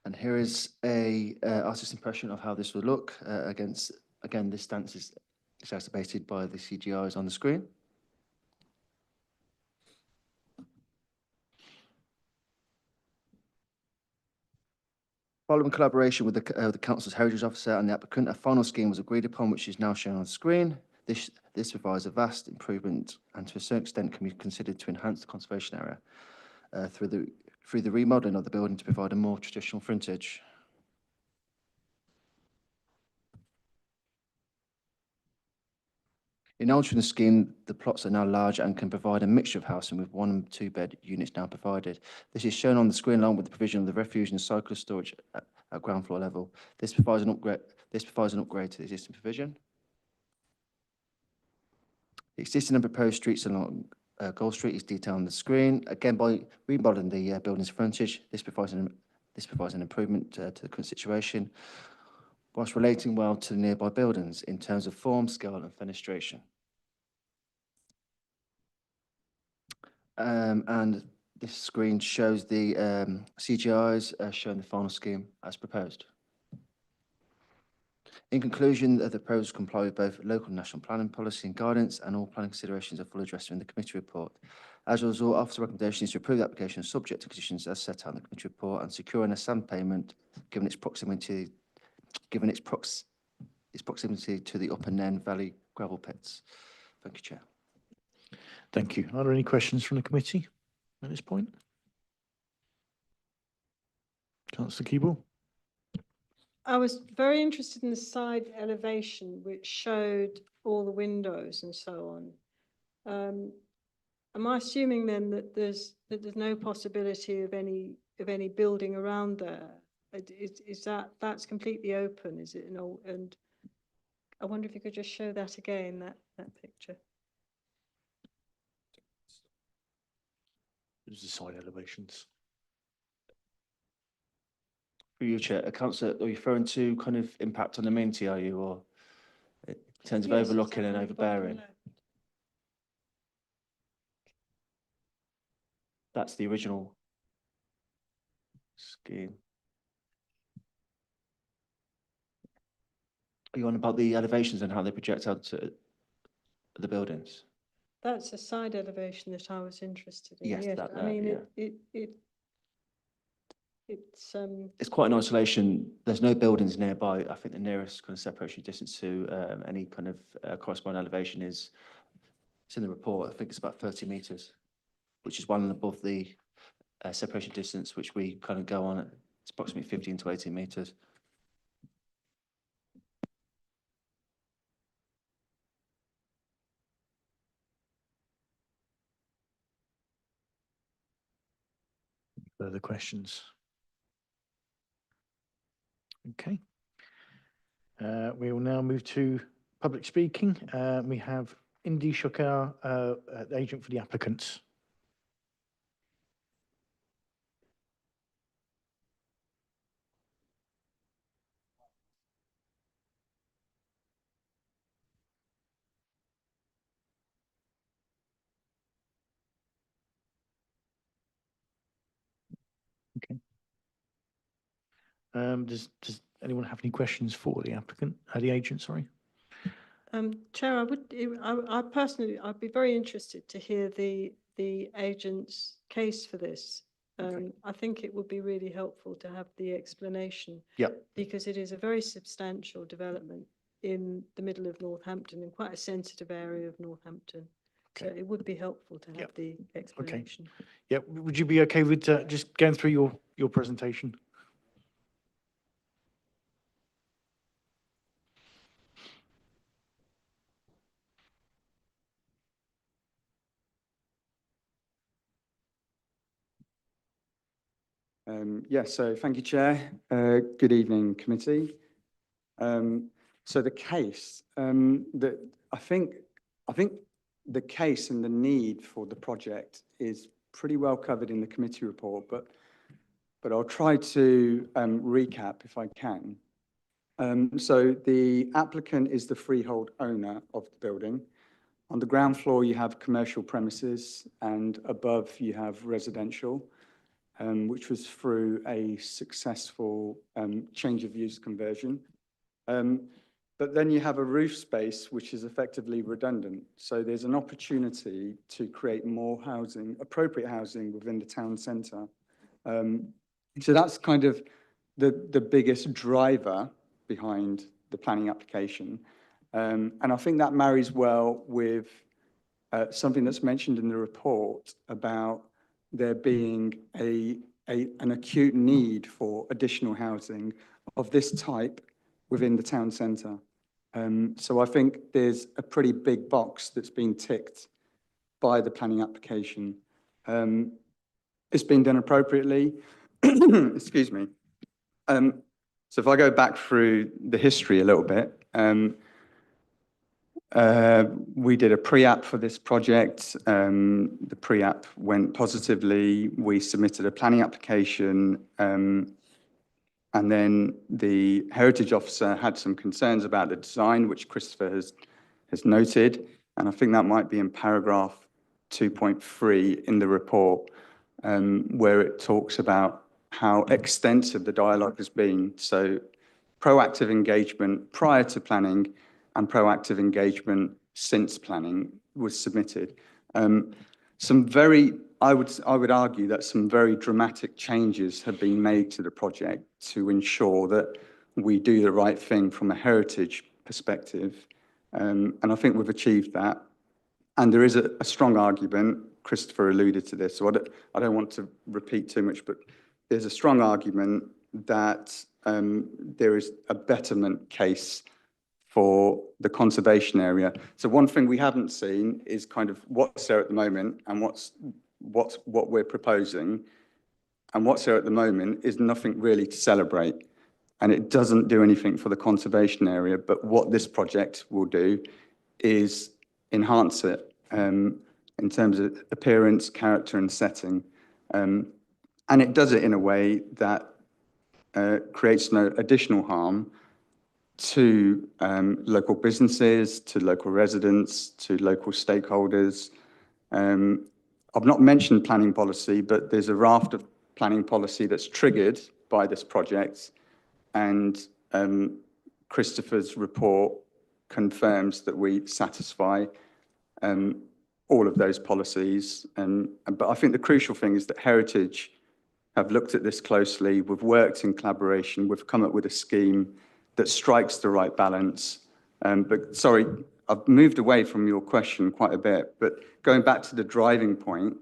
And here is a artist's impression of how this would look against Again, this stance is exacerbated by the CGIs on the screen. Following collaboration with the council's heritage officer and the applicant, a final scheme was agreed upon, which is now shown on the screen. This provides a vast improvement and to a certain extent can be considered to enhance the conservation area through the remodeling of the building to provide a more traditional frontage. In altering the scheme, the plots are now large and can provide a mixture of housing with 1 and 2 bed units now provided. This is shown on the screen along with the provision of the refuge and cyclist storage at ground floor level. This provides an upgrade to the existing provision. The existing and proposed streets along Gold Street is detailed on the screen. Again, by remodeling the building's frontage, this provides an improvement to the current situation, whilst relating well to the nearby buildings in terms of form, scale, and fenestration. And this screen shows the CGIs showing the final scheme as proposed. In conclusion, the proposals comply with both local and national planning policy and guidance, and all planning considerations are fully addressed in the committee report. As a result, Officer's recommendation is to approve the application subject to conditions as set out in the committee report and secure an assent payment given its proximity to the Upper Nen Valley gravel pits. Thank you, Chair. Thank you. Are there any questions from the committee at this point? Councillor Keeble? I was very interested in the side elevation, which showed all the windows and so on. Am I assuming then that there's no possibility of any building around there? Is that's completely open? Is it? And I wonder if you could just show that again, that picture. There's the side elevations. For you, Chair, Councillor, are you referring to kind of impact on amenity, are you, or in terms of Yes, overlooking and exactly, the bottom overbearing? left. That's the original scheme. Are you on about the elevations and how they project out to the buildings? That's a side elevation that I was interested in. Yes, Yes, that I there, mean, yeah. It's quite an isolation. There's no buildings nearby. I think the nearest kind of separation distance to any kind of corresponding elevation is, it's in the report, I think it's about 30 metres, which is one above the separation distance, which we kind of go on at, it's approximately 15 to 18 metres. Further questions? Okay. We will now move to public speaking. We have Indy Shukar, the agent for the applicants. Okay. Does anyone have any questions for the applicant, the agent, sorry? Chair, I personally, I'd be very interested to hear the agent's case for this. I think it would be really helpful to have the explanation. Yep. Because it is a very substantial development in the middle of Northampton and quite a sensitive area of Northampton. So it would be helpful to have the explanation. Yeah, would you be okay with just going through your presentation? So thank you, Chair. Good evening, committee. So the case, that I think the case and the need for the project is pretty well covered in the committee report, but I'll try to recap if I can. So the applicant is the freehold owner of the building. On the ground floor, you have commercial premises, and above you have residential. Which was through a successful change of use conversion. but then you have a roof space which is effectively redundant. So there's an opportunity to create more housing, appropriate housing within the town centre. So that's kind of the biggest driver behind the planning application. And I think that marries well with something that's mentioned in the report about there being an acute need for additional housing of this type within the town centre. So I think there's a pretty big box that's been ticked by the planning application. It's been done appropriately. Excuse me. So if I go back through the history a little bit, we did a pre-app for this project. The pre-app went positively. We submitted a planning application, and then the heritage officer had some concerns about the design, which Christopher has noted. And I think that might be in paragraph 2.3 in the report, where it talks about how extensive the dialogue has been. So proactive engagement prior to planning and proactive engagement since planning was submitted. I would argue that some very dramatic changes have been made to the project to ensure that we do the right thing from a heritage perspective. And I think we've achieved that. And there is a strong argument, Christopher alluded to this, so I don't want to repeat too much, but there's a strong argument that there is a betterment case for the conservation area. So one thing we haven't seen is kind of what's there at the moment and what we're proposing. And what's there at the moment is nothing really to celebrate. And it doesn't do anything for the conservation area, but what this project will do is enhance it in terms of appearance, character and setting. And it does it in a way that creates no additional harm to local businesses, to local residents, to local stakeholders. I've not mentioned planning policy, but there's a raft of planning policy that's triggered by this project. And Christopher's report confirms that we satisfy all of those policies. But I think the crucial thing is that Heritage have looked at this closely. We've worked in collaboration. We've come up with a scheme that strikes the right balance. But sorry, I've moved away from your question quite a bit, but going back to the driving point,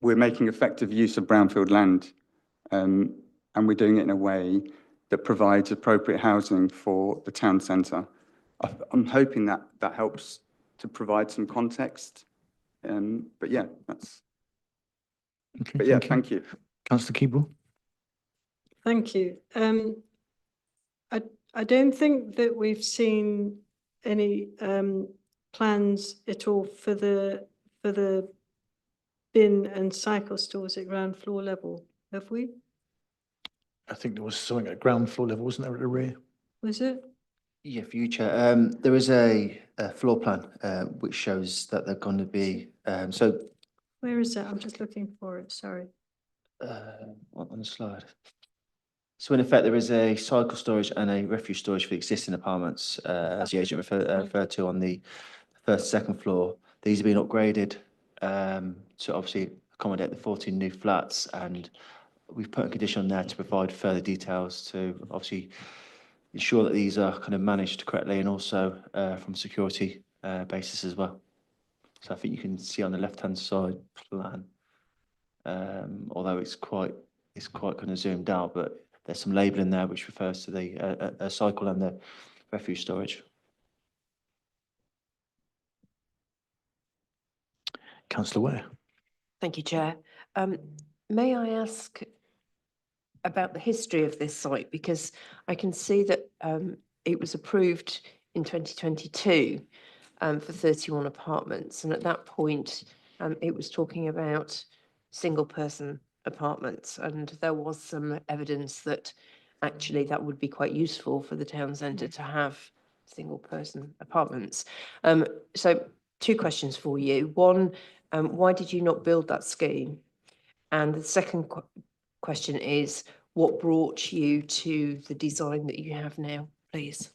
we're making effective use of brownfield land, and we're doing it in a way that provides appropriate housing for the town centre. I'm hoping that that helps to provide some context. But yeah, that's. Okay, But yeah, thank you. Councillor Keeble. Thank you. I don't think that we've seen any plans at all for the bin and cycle stores at ground floor level, have we? I think there was something at ground floor level, wasn't there, at the rear? Was it? Yeah, for you, Chair. There is a floor plan which shows that they're going to be, so Where is it? I'm just looking for it, sorry. on the slide. So in effect, there is a cycle storage and a refuse storage for the existing apartments, as the agent referred to on the first, second floor. These have been upgraded to obviously accommodate the 14 new flats, and we've put a condition on there to provide further details to obviously ensure that these are kind of managed correctly, and also from security basis as well. So I think you can see on the left-hand side plan, although it's quite kind of zoomed out, but there's some labelling there which refers to the cycle and the refuse storage. Councillor Ware. Thank you, Chair. May I ask about the history of this site? Because I can see that it was approved in 2022 for 31 apartments. And at that point, it was talking about single person apartments. And there was some evidence that actually that would be quite useful for the town centre to have single person apartments. So two questions for you. One, why did you not build that scheme? And the second question is, what brought you to the design that you have now, please.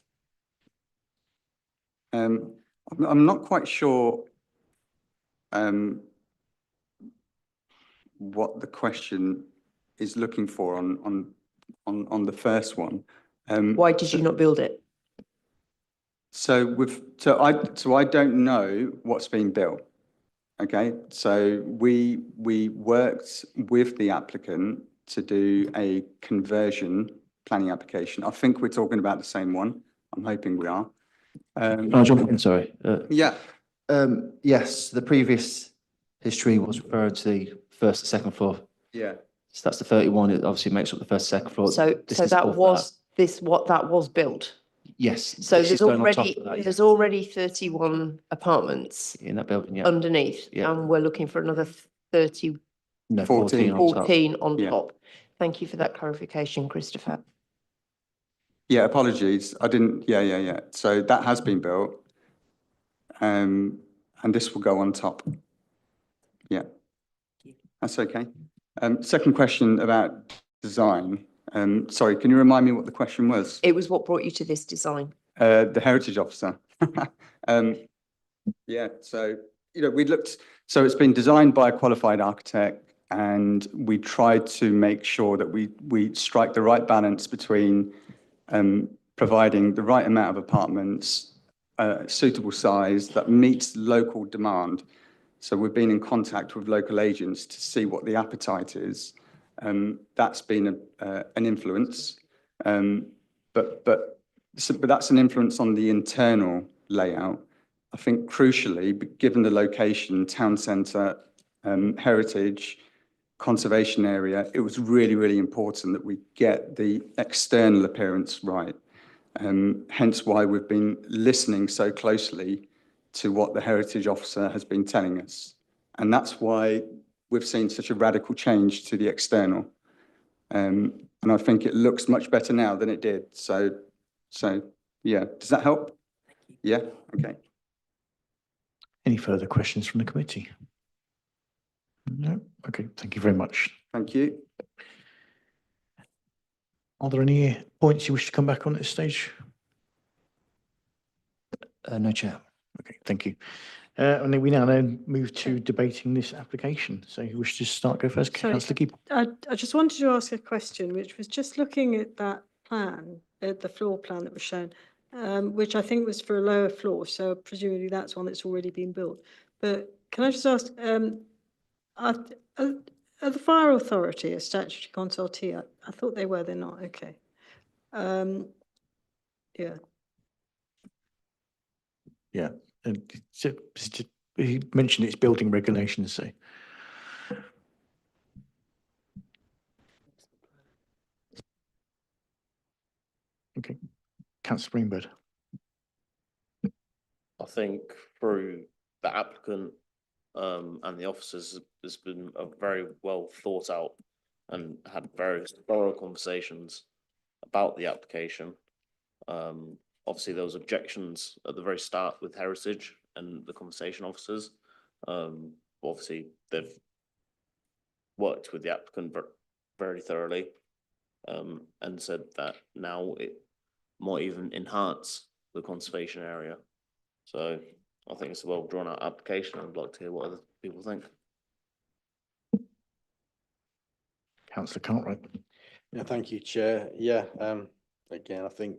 I'm not quite sure what the question is looking for on the first one. Why did you not build it? So I don't know what's being built. Okay, so we worked with the applicant to do a conversion planning application. I think we're talking about the same one. I'm hoping we are. Can I jump in? Sorry. Yeah. Yes, the previous history was referring to the first and second floor. Yeah. So that's the 31. It obviously makes up the first and second floor. So that was that was built. Yes. So this is there's going on top already of that, yeah. there's already 31 apartments In that building, yeah. underneath, Yeah. and we're looking for another 30, No, 14 on top. 14 on Yeah. top. Thank you for that clarification, Christopher. Yeah, apologies. I didn't, yeah. So that has been built. And this will go on top. Yeah. That's okay. Second question about design. Sorry, can you remind me what the question was? It was what brought you to this design. The heritage officer. Yeah, so, we looked, so it's been designed by a qualified architect, and we tried to make sure that we strike the right balance between providing the right amount of apartments, suitable size that meets local demand. So we've been in contact with local agents to see what the appetite is. That's been an influence, but that's an influence on the internal layout. I think crucially, given the location, town centre, heritage, conservation area, it was really, really important that we get the external appearance right. Hence why we've been listening so closely to what the heritage officer has been telling us. And that's why we've seen such a radical change to the external. And I think it looks much better now than it did. So yeah, does that help? Yeah, okay. Any further questions from the committee? No? Okay, thank you very much. Thank you. Are there any points you wish to come back on at this stage? No, Chair. Okay, thank you. And then we now move to debating this application. So who wishes to start? Go first, Sorry, Councillor Keeble. I just wanted to ask a question, which was just looking at that plan, the floor plan that was shown, which I think was for a lower floor. So presumably that's one that's already been built. But can I just ask, are the fire authority a statutory consultee? I thought they were. They're not. Okay. Yeah. Yeah. And he mentioned it's building regulations, so. Okay. Councillor Greenbird. I think through the applicant and the officers, there's been a very well thought out and had very thorough conversations about the application. Obviously, there was objections at the very start with heritage and the conversation officers. Obviously, they've worked with the applicant very thoroughly and said that now it might even enhance the conservation area. So I think it's a well drawn out application. I'd like to hear what other people think. Councillor Cartwright. Yeah, thank you, Chair. Yeah, again, I think,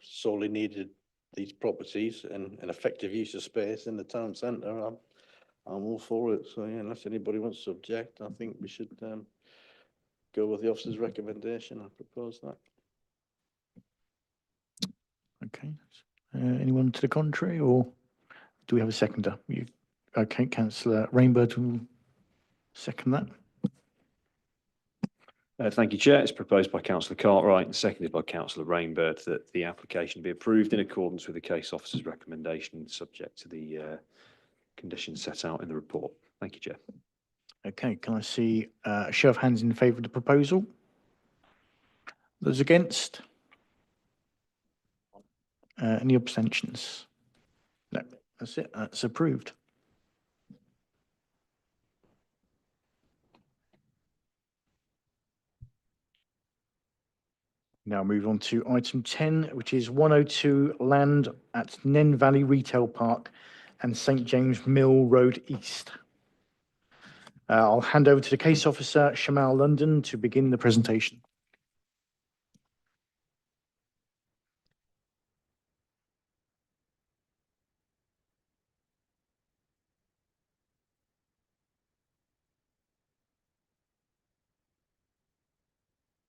sorely needed these properties and an effective use of space in the town centre. I'm all for it. So yeah, unless anybody wants to object, I think we should go with the officer's recommendation and propose that. Okay. Anyone to the contrary, or do we have a seconder? Okay, Councillor Rainbird will second that. Thank you, Chair. It's proposed by Councillor Cartwright and seconded by Councillor Rainbird that the application be approved in accordance with the case officer's recommendation, subject to the conditions set out in the report. Thank you, Chair. Okay, can I see a show of hands in favour of the proposal? Those against? Any abstentions? No, that's it. That's approved. Now move on to item 10, which is 102 land at Nen Valley Retail Park and St James Mill Road East. I'll hand over to the case officer, Shamal London, to begin the presentation.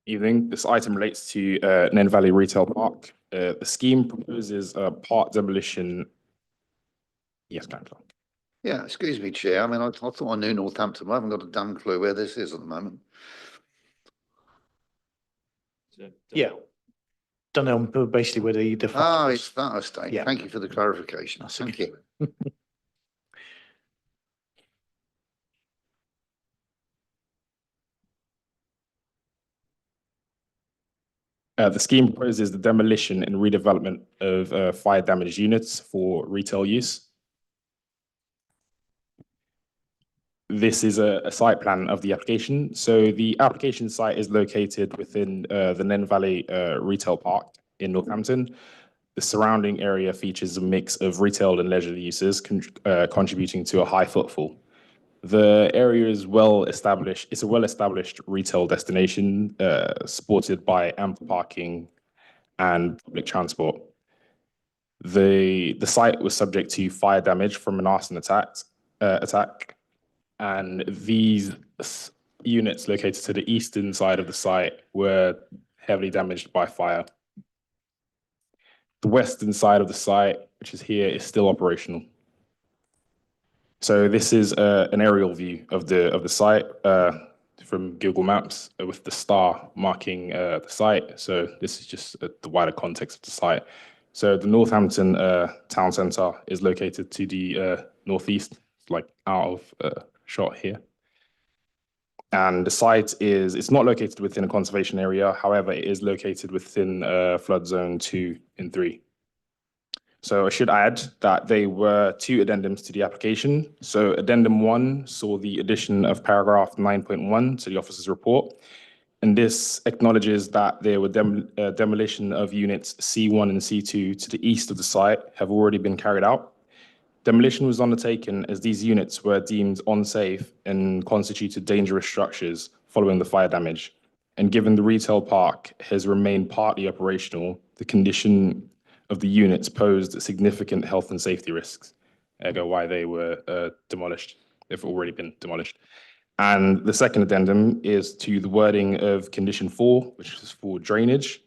Evening. This item relates to Nen Valley Retail Park. The scheme proposes a part demolition. Yes, Councillor. Yeah, excuse me, Chair. I mean, I thought I knew Northampton. I haven't got a damn clue where this is at the moment. Yeah. Don't know, but basically where the Oh, it's that estate. Yeah. Thank you for the clarification. Thank you. The scheme proposes the demolition and redevelopment of fire damaged units for retail use. This is a site plan of the application. So the application site is located within the Nen Valley Retail Park in Northampton. The surrounding area features a mix of retail and leisure uses, contributing to a high footfall. The area is well established. It's a well-established retail destination, supported by ample parking and public transport. The site was subject to fire damage from an arson attack, and these units located to the eastern side of the site were heavily damaged by fire. The western side of the site, which is here, is still operational. So this is an aerial view of the site from Google Maps with the star marking the site. So this is just the wider context of the site. So the Northampton town centre is located to the northeast, like out of shot here. And the site it's not located within a conservation area. However, it is located within flood zone 2 and 3. So I should add that there were 2 addendums to the application. So addendum 1 saw the addition of paragraph 9.1 to the officer's report. And this acknowledges that there were demolition of units C1 and C2 to the east of the site have already been carried out. Demolition was undertaken as these units were deemed unsafe and constituted dangerous structures following the fire damage. And given the retail park has remained partly operational, the condition of the units posed significant health and safety risks, ergo why they were demolished, they've already been demolished. And the second addendum is to the wording of condition 4, which is for drainage.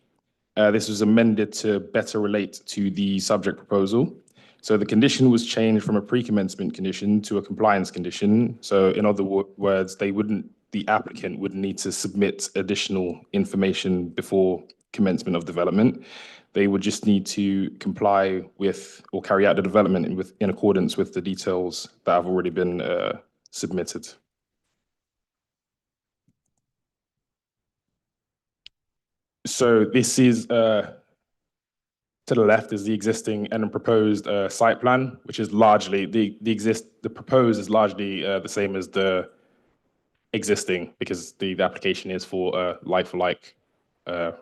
This was amended to better relate to the subject proposal. So the condition was changed from a pre-commencement condition to a compliance condition. So in other words, the applicant wouldn't need to submit additional information before commencement of development. They would just need to comply with or carry out the development in accordance with the details that have already been submitted. So this is to the left is the existing and proposed site plan, which is largely the proposed is largely the same as the existing because the application is for like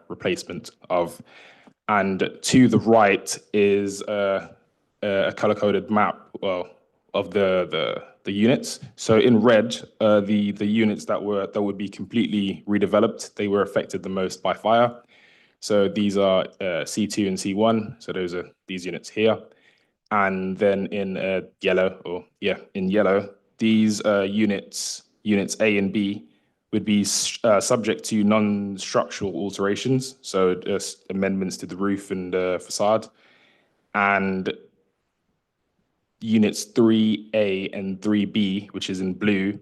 replacement of. And to the right is a color-coded map of the units. So in red, the units that would be completely redeveloped, they were affected the most by fire. So these are C2 and C1. So those are these units here. And then in yellow, these units A and B, would be subject to non-structural alterations, so amendments to the roof and facade. And units 3A and 3B, which is in blue,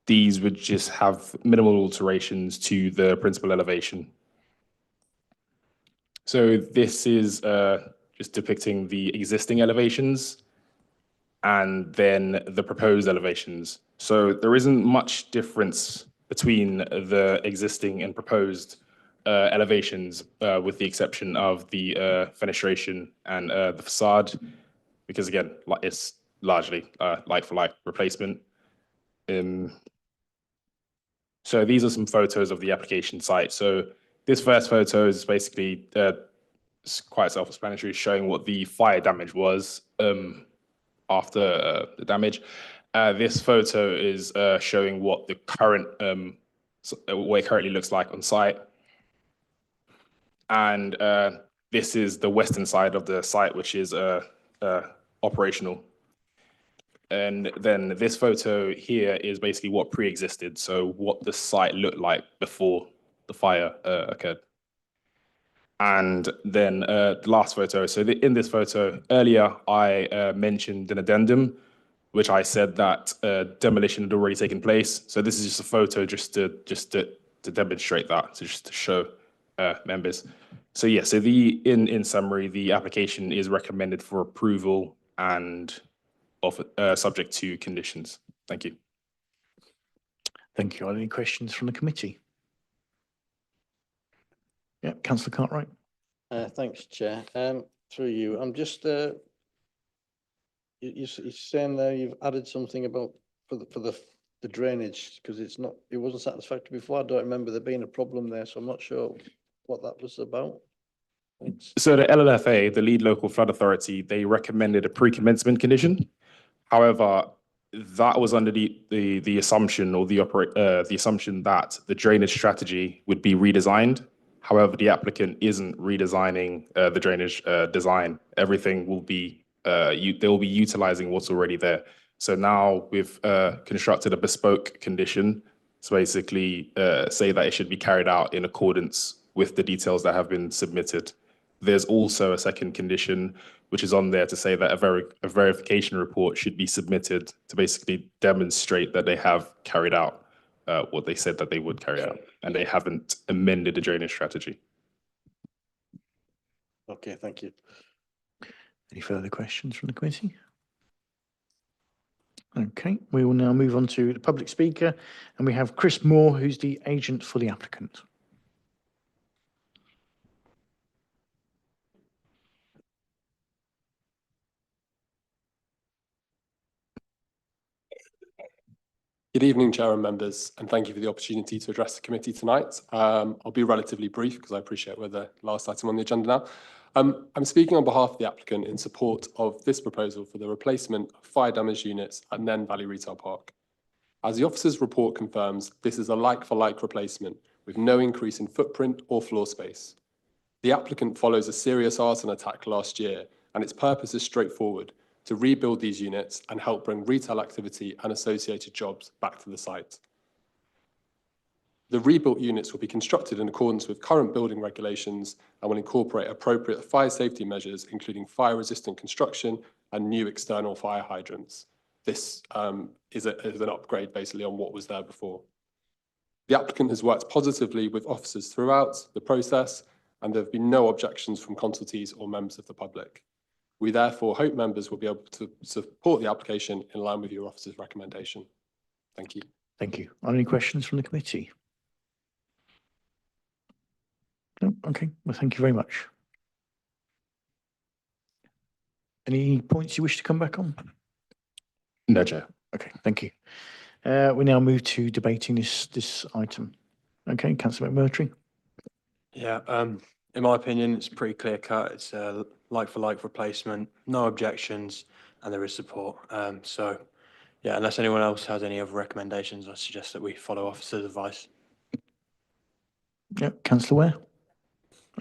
these would just have minimal alterations to the principal elevation. So this is just depicting the existing elevations and then the proposed elevations. So there isn't much difference between the existing and proposed elevations, with the exception of the fenestration and the facade, because again, it's largely like-for-like replacement. So these are some photos of the application site. So this first photo is basically it's quite self-explanatory, showing what the fire damage was after the damage. This photo is showing what the current what it currently looks like on site. And this is the western side of the site, which is operational. And then this photo here is basically what pre-existed, so what the site looked like before the fire occurred. And then the last photo, so in this photo, earlier I mentioned an addendum, which I said that demolition had already taken place. So this is just a photo just to demonstrate that, so just to show members. So yeah, so in summary, the application is recommended for approval and subject to conditions. Thank you. Thank you. Are there any questions from the committee? Yeah, Councillor Cartwright. Thanks, Chair. Through you, I'm just you're saying there you've added something about for the drainage, because it wasn't satisfactory before. I don't remember there being a problem there, so I'm not sure what that was about. Thanks. So the LLFA, the lead local flood authority, they recommended a pre-commencement condition. However, that was under the assumption or the assumption that the drainage strategy would be redesigned. However, the applicant isn't redesigning the drainage design. Everything will be they will be utilizing what's already there. So now we've constructed a bespoke condition to basically say that it should be carried out in accordance with the details that have been submitted. There's also a second condition which is on there to say that a verification report should be submitted to basically demonstrate that they have carried out what they said that they would carry out, and they haven't amended the drainage strategy. Okay, thank you. Any further questions from the committee? Okay, we will now move on to the public speaker, and we have Chris Moore, who's the agent for the applicant. Good evening, Chair and members, and thank you for the opportunity to address the committee tonight. I'll be relatively brief because I appreciate we're the last item on the agenda now. I'm speaking on behalf of the applicant in support of this proposal for the replacement of fire damage units at Nen Valley Retail Park. As the officer's report confirms, this is a like-for-like replacement with no increase in footprint or floor space. The applicant follows a serious arson attack last year, and its purpose is straightforward: to rebuild these units and help bring retail activity and associated jobs back to the site. The rebuilt units will be constructed in accordance with current building regulations and will incorporate appropriate fire safety measures, including fire-resistant construction and new external fire hydrants. This is an upgrade basically on what was there before. The applicant has worked positively with officers throughout the process, and there have been no objections from consultees or members of the public. We therefore hope members will be able to support the application in line with your officer's recommendation. Thank you. Thank you. Are there any questions from the committee? No? Okay, well, thank you very much. Any points you wish to come back on? No, Chair. Okay, thank you. We now move to debating this item. Okay, Councillor McMurtry. Yeah, in my opinion, it's pretty clear cut. It's a like-for-like replacement, no objections, and there is support. So, yeah, unless anyone else has any other recommendations, I suggest that we follow officer's advice. Yeah, Councillor Ware.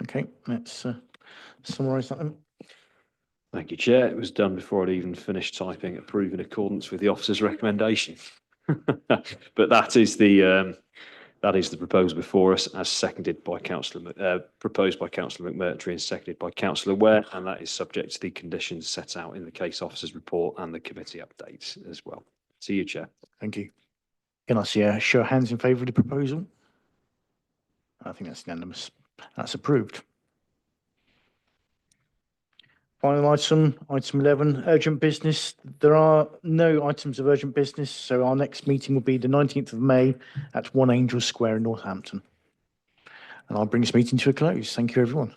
Okay, let's summarise that then. Thank you, Chair. It was done before I'd even finished typing approve in accordance with the officer's recommendation. But that is the proposal before us, as seconded by proposed by Councillor McMurtry and seconded by Councillor Ware, and that is subject to the conditions set out in the case officer's report and the committee updates as well. To you, Chair. Thank you. Can I see a show of hands in favour of the proposal? I think that's unanimous. That's approved. Final item, item 11, urgent business. There are no items of urgent business, so our next meeting will be the 19th of May at 1 Angel Square in Northampton. And I'll bring this meeting to a close. Thank you, everyone.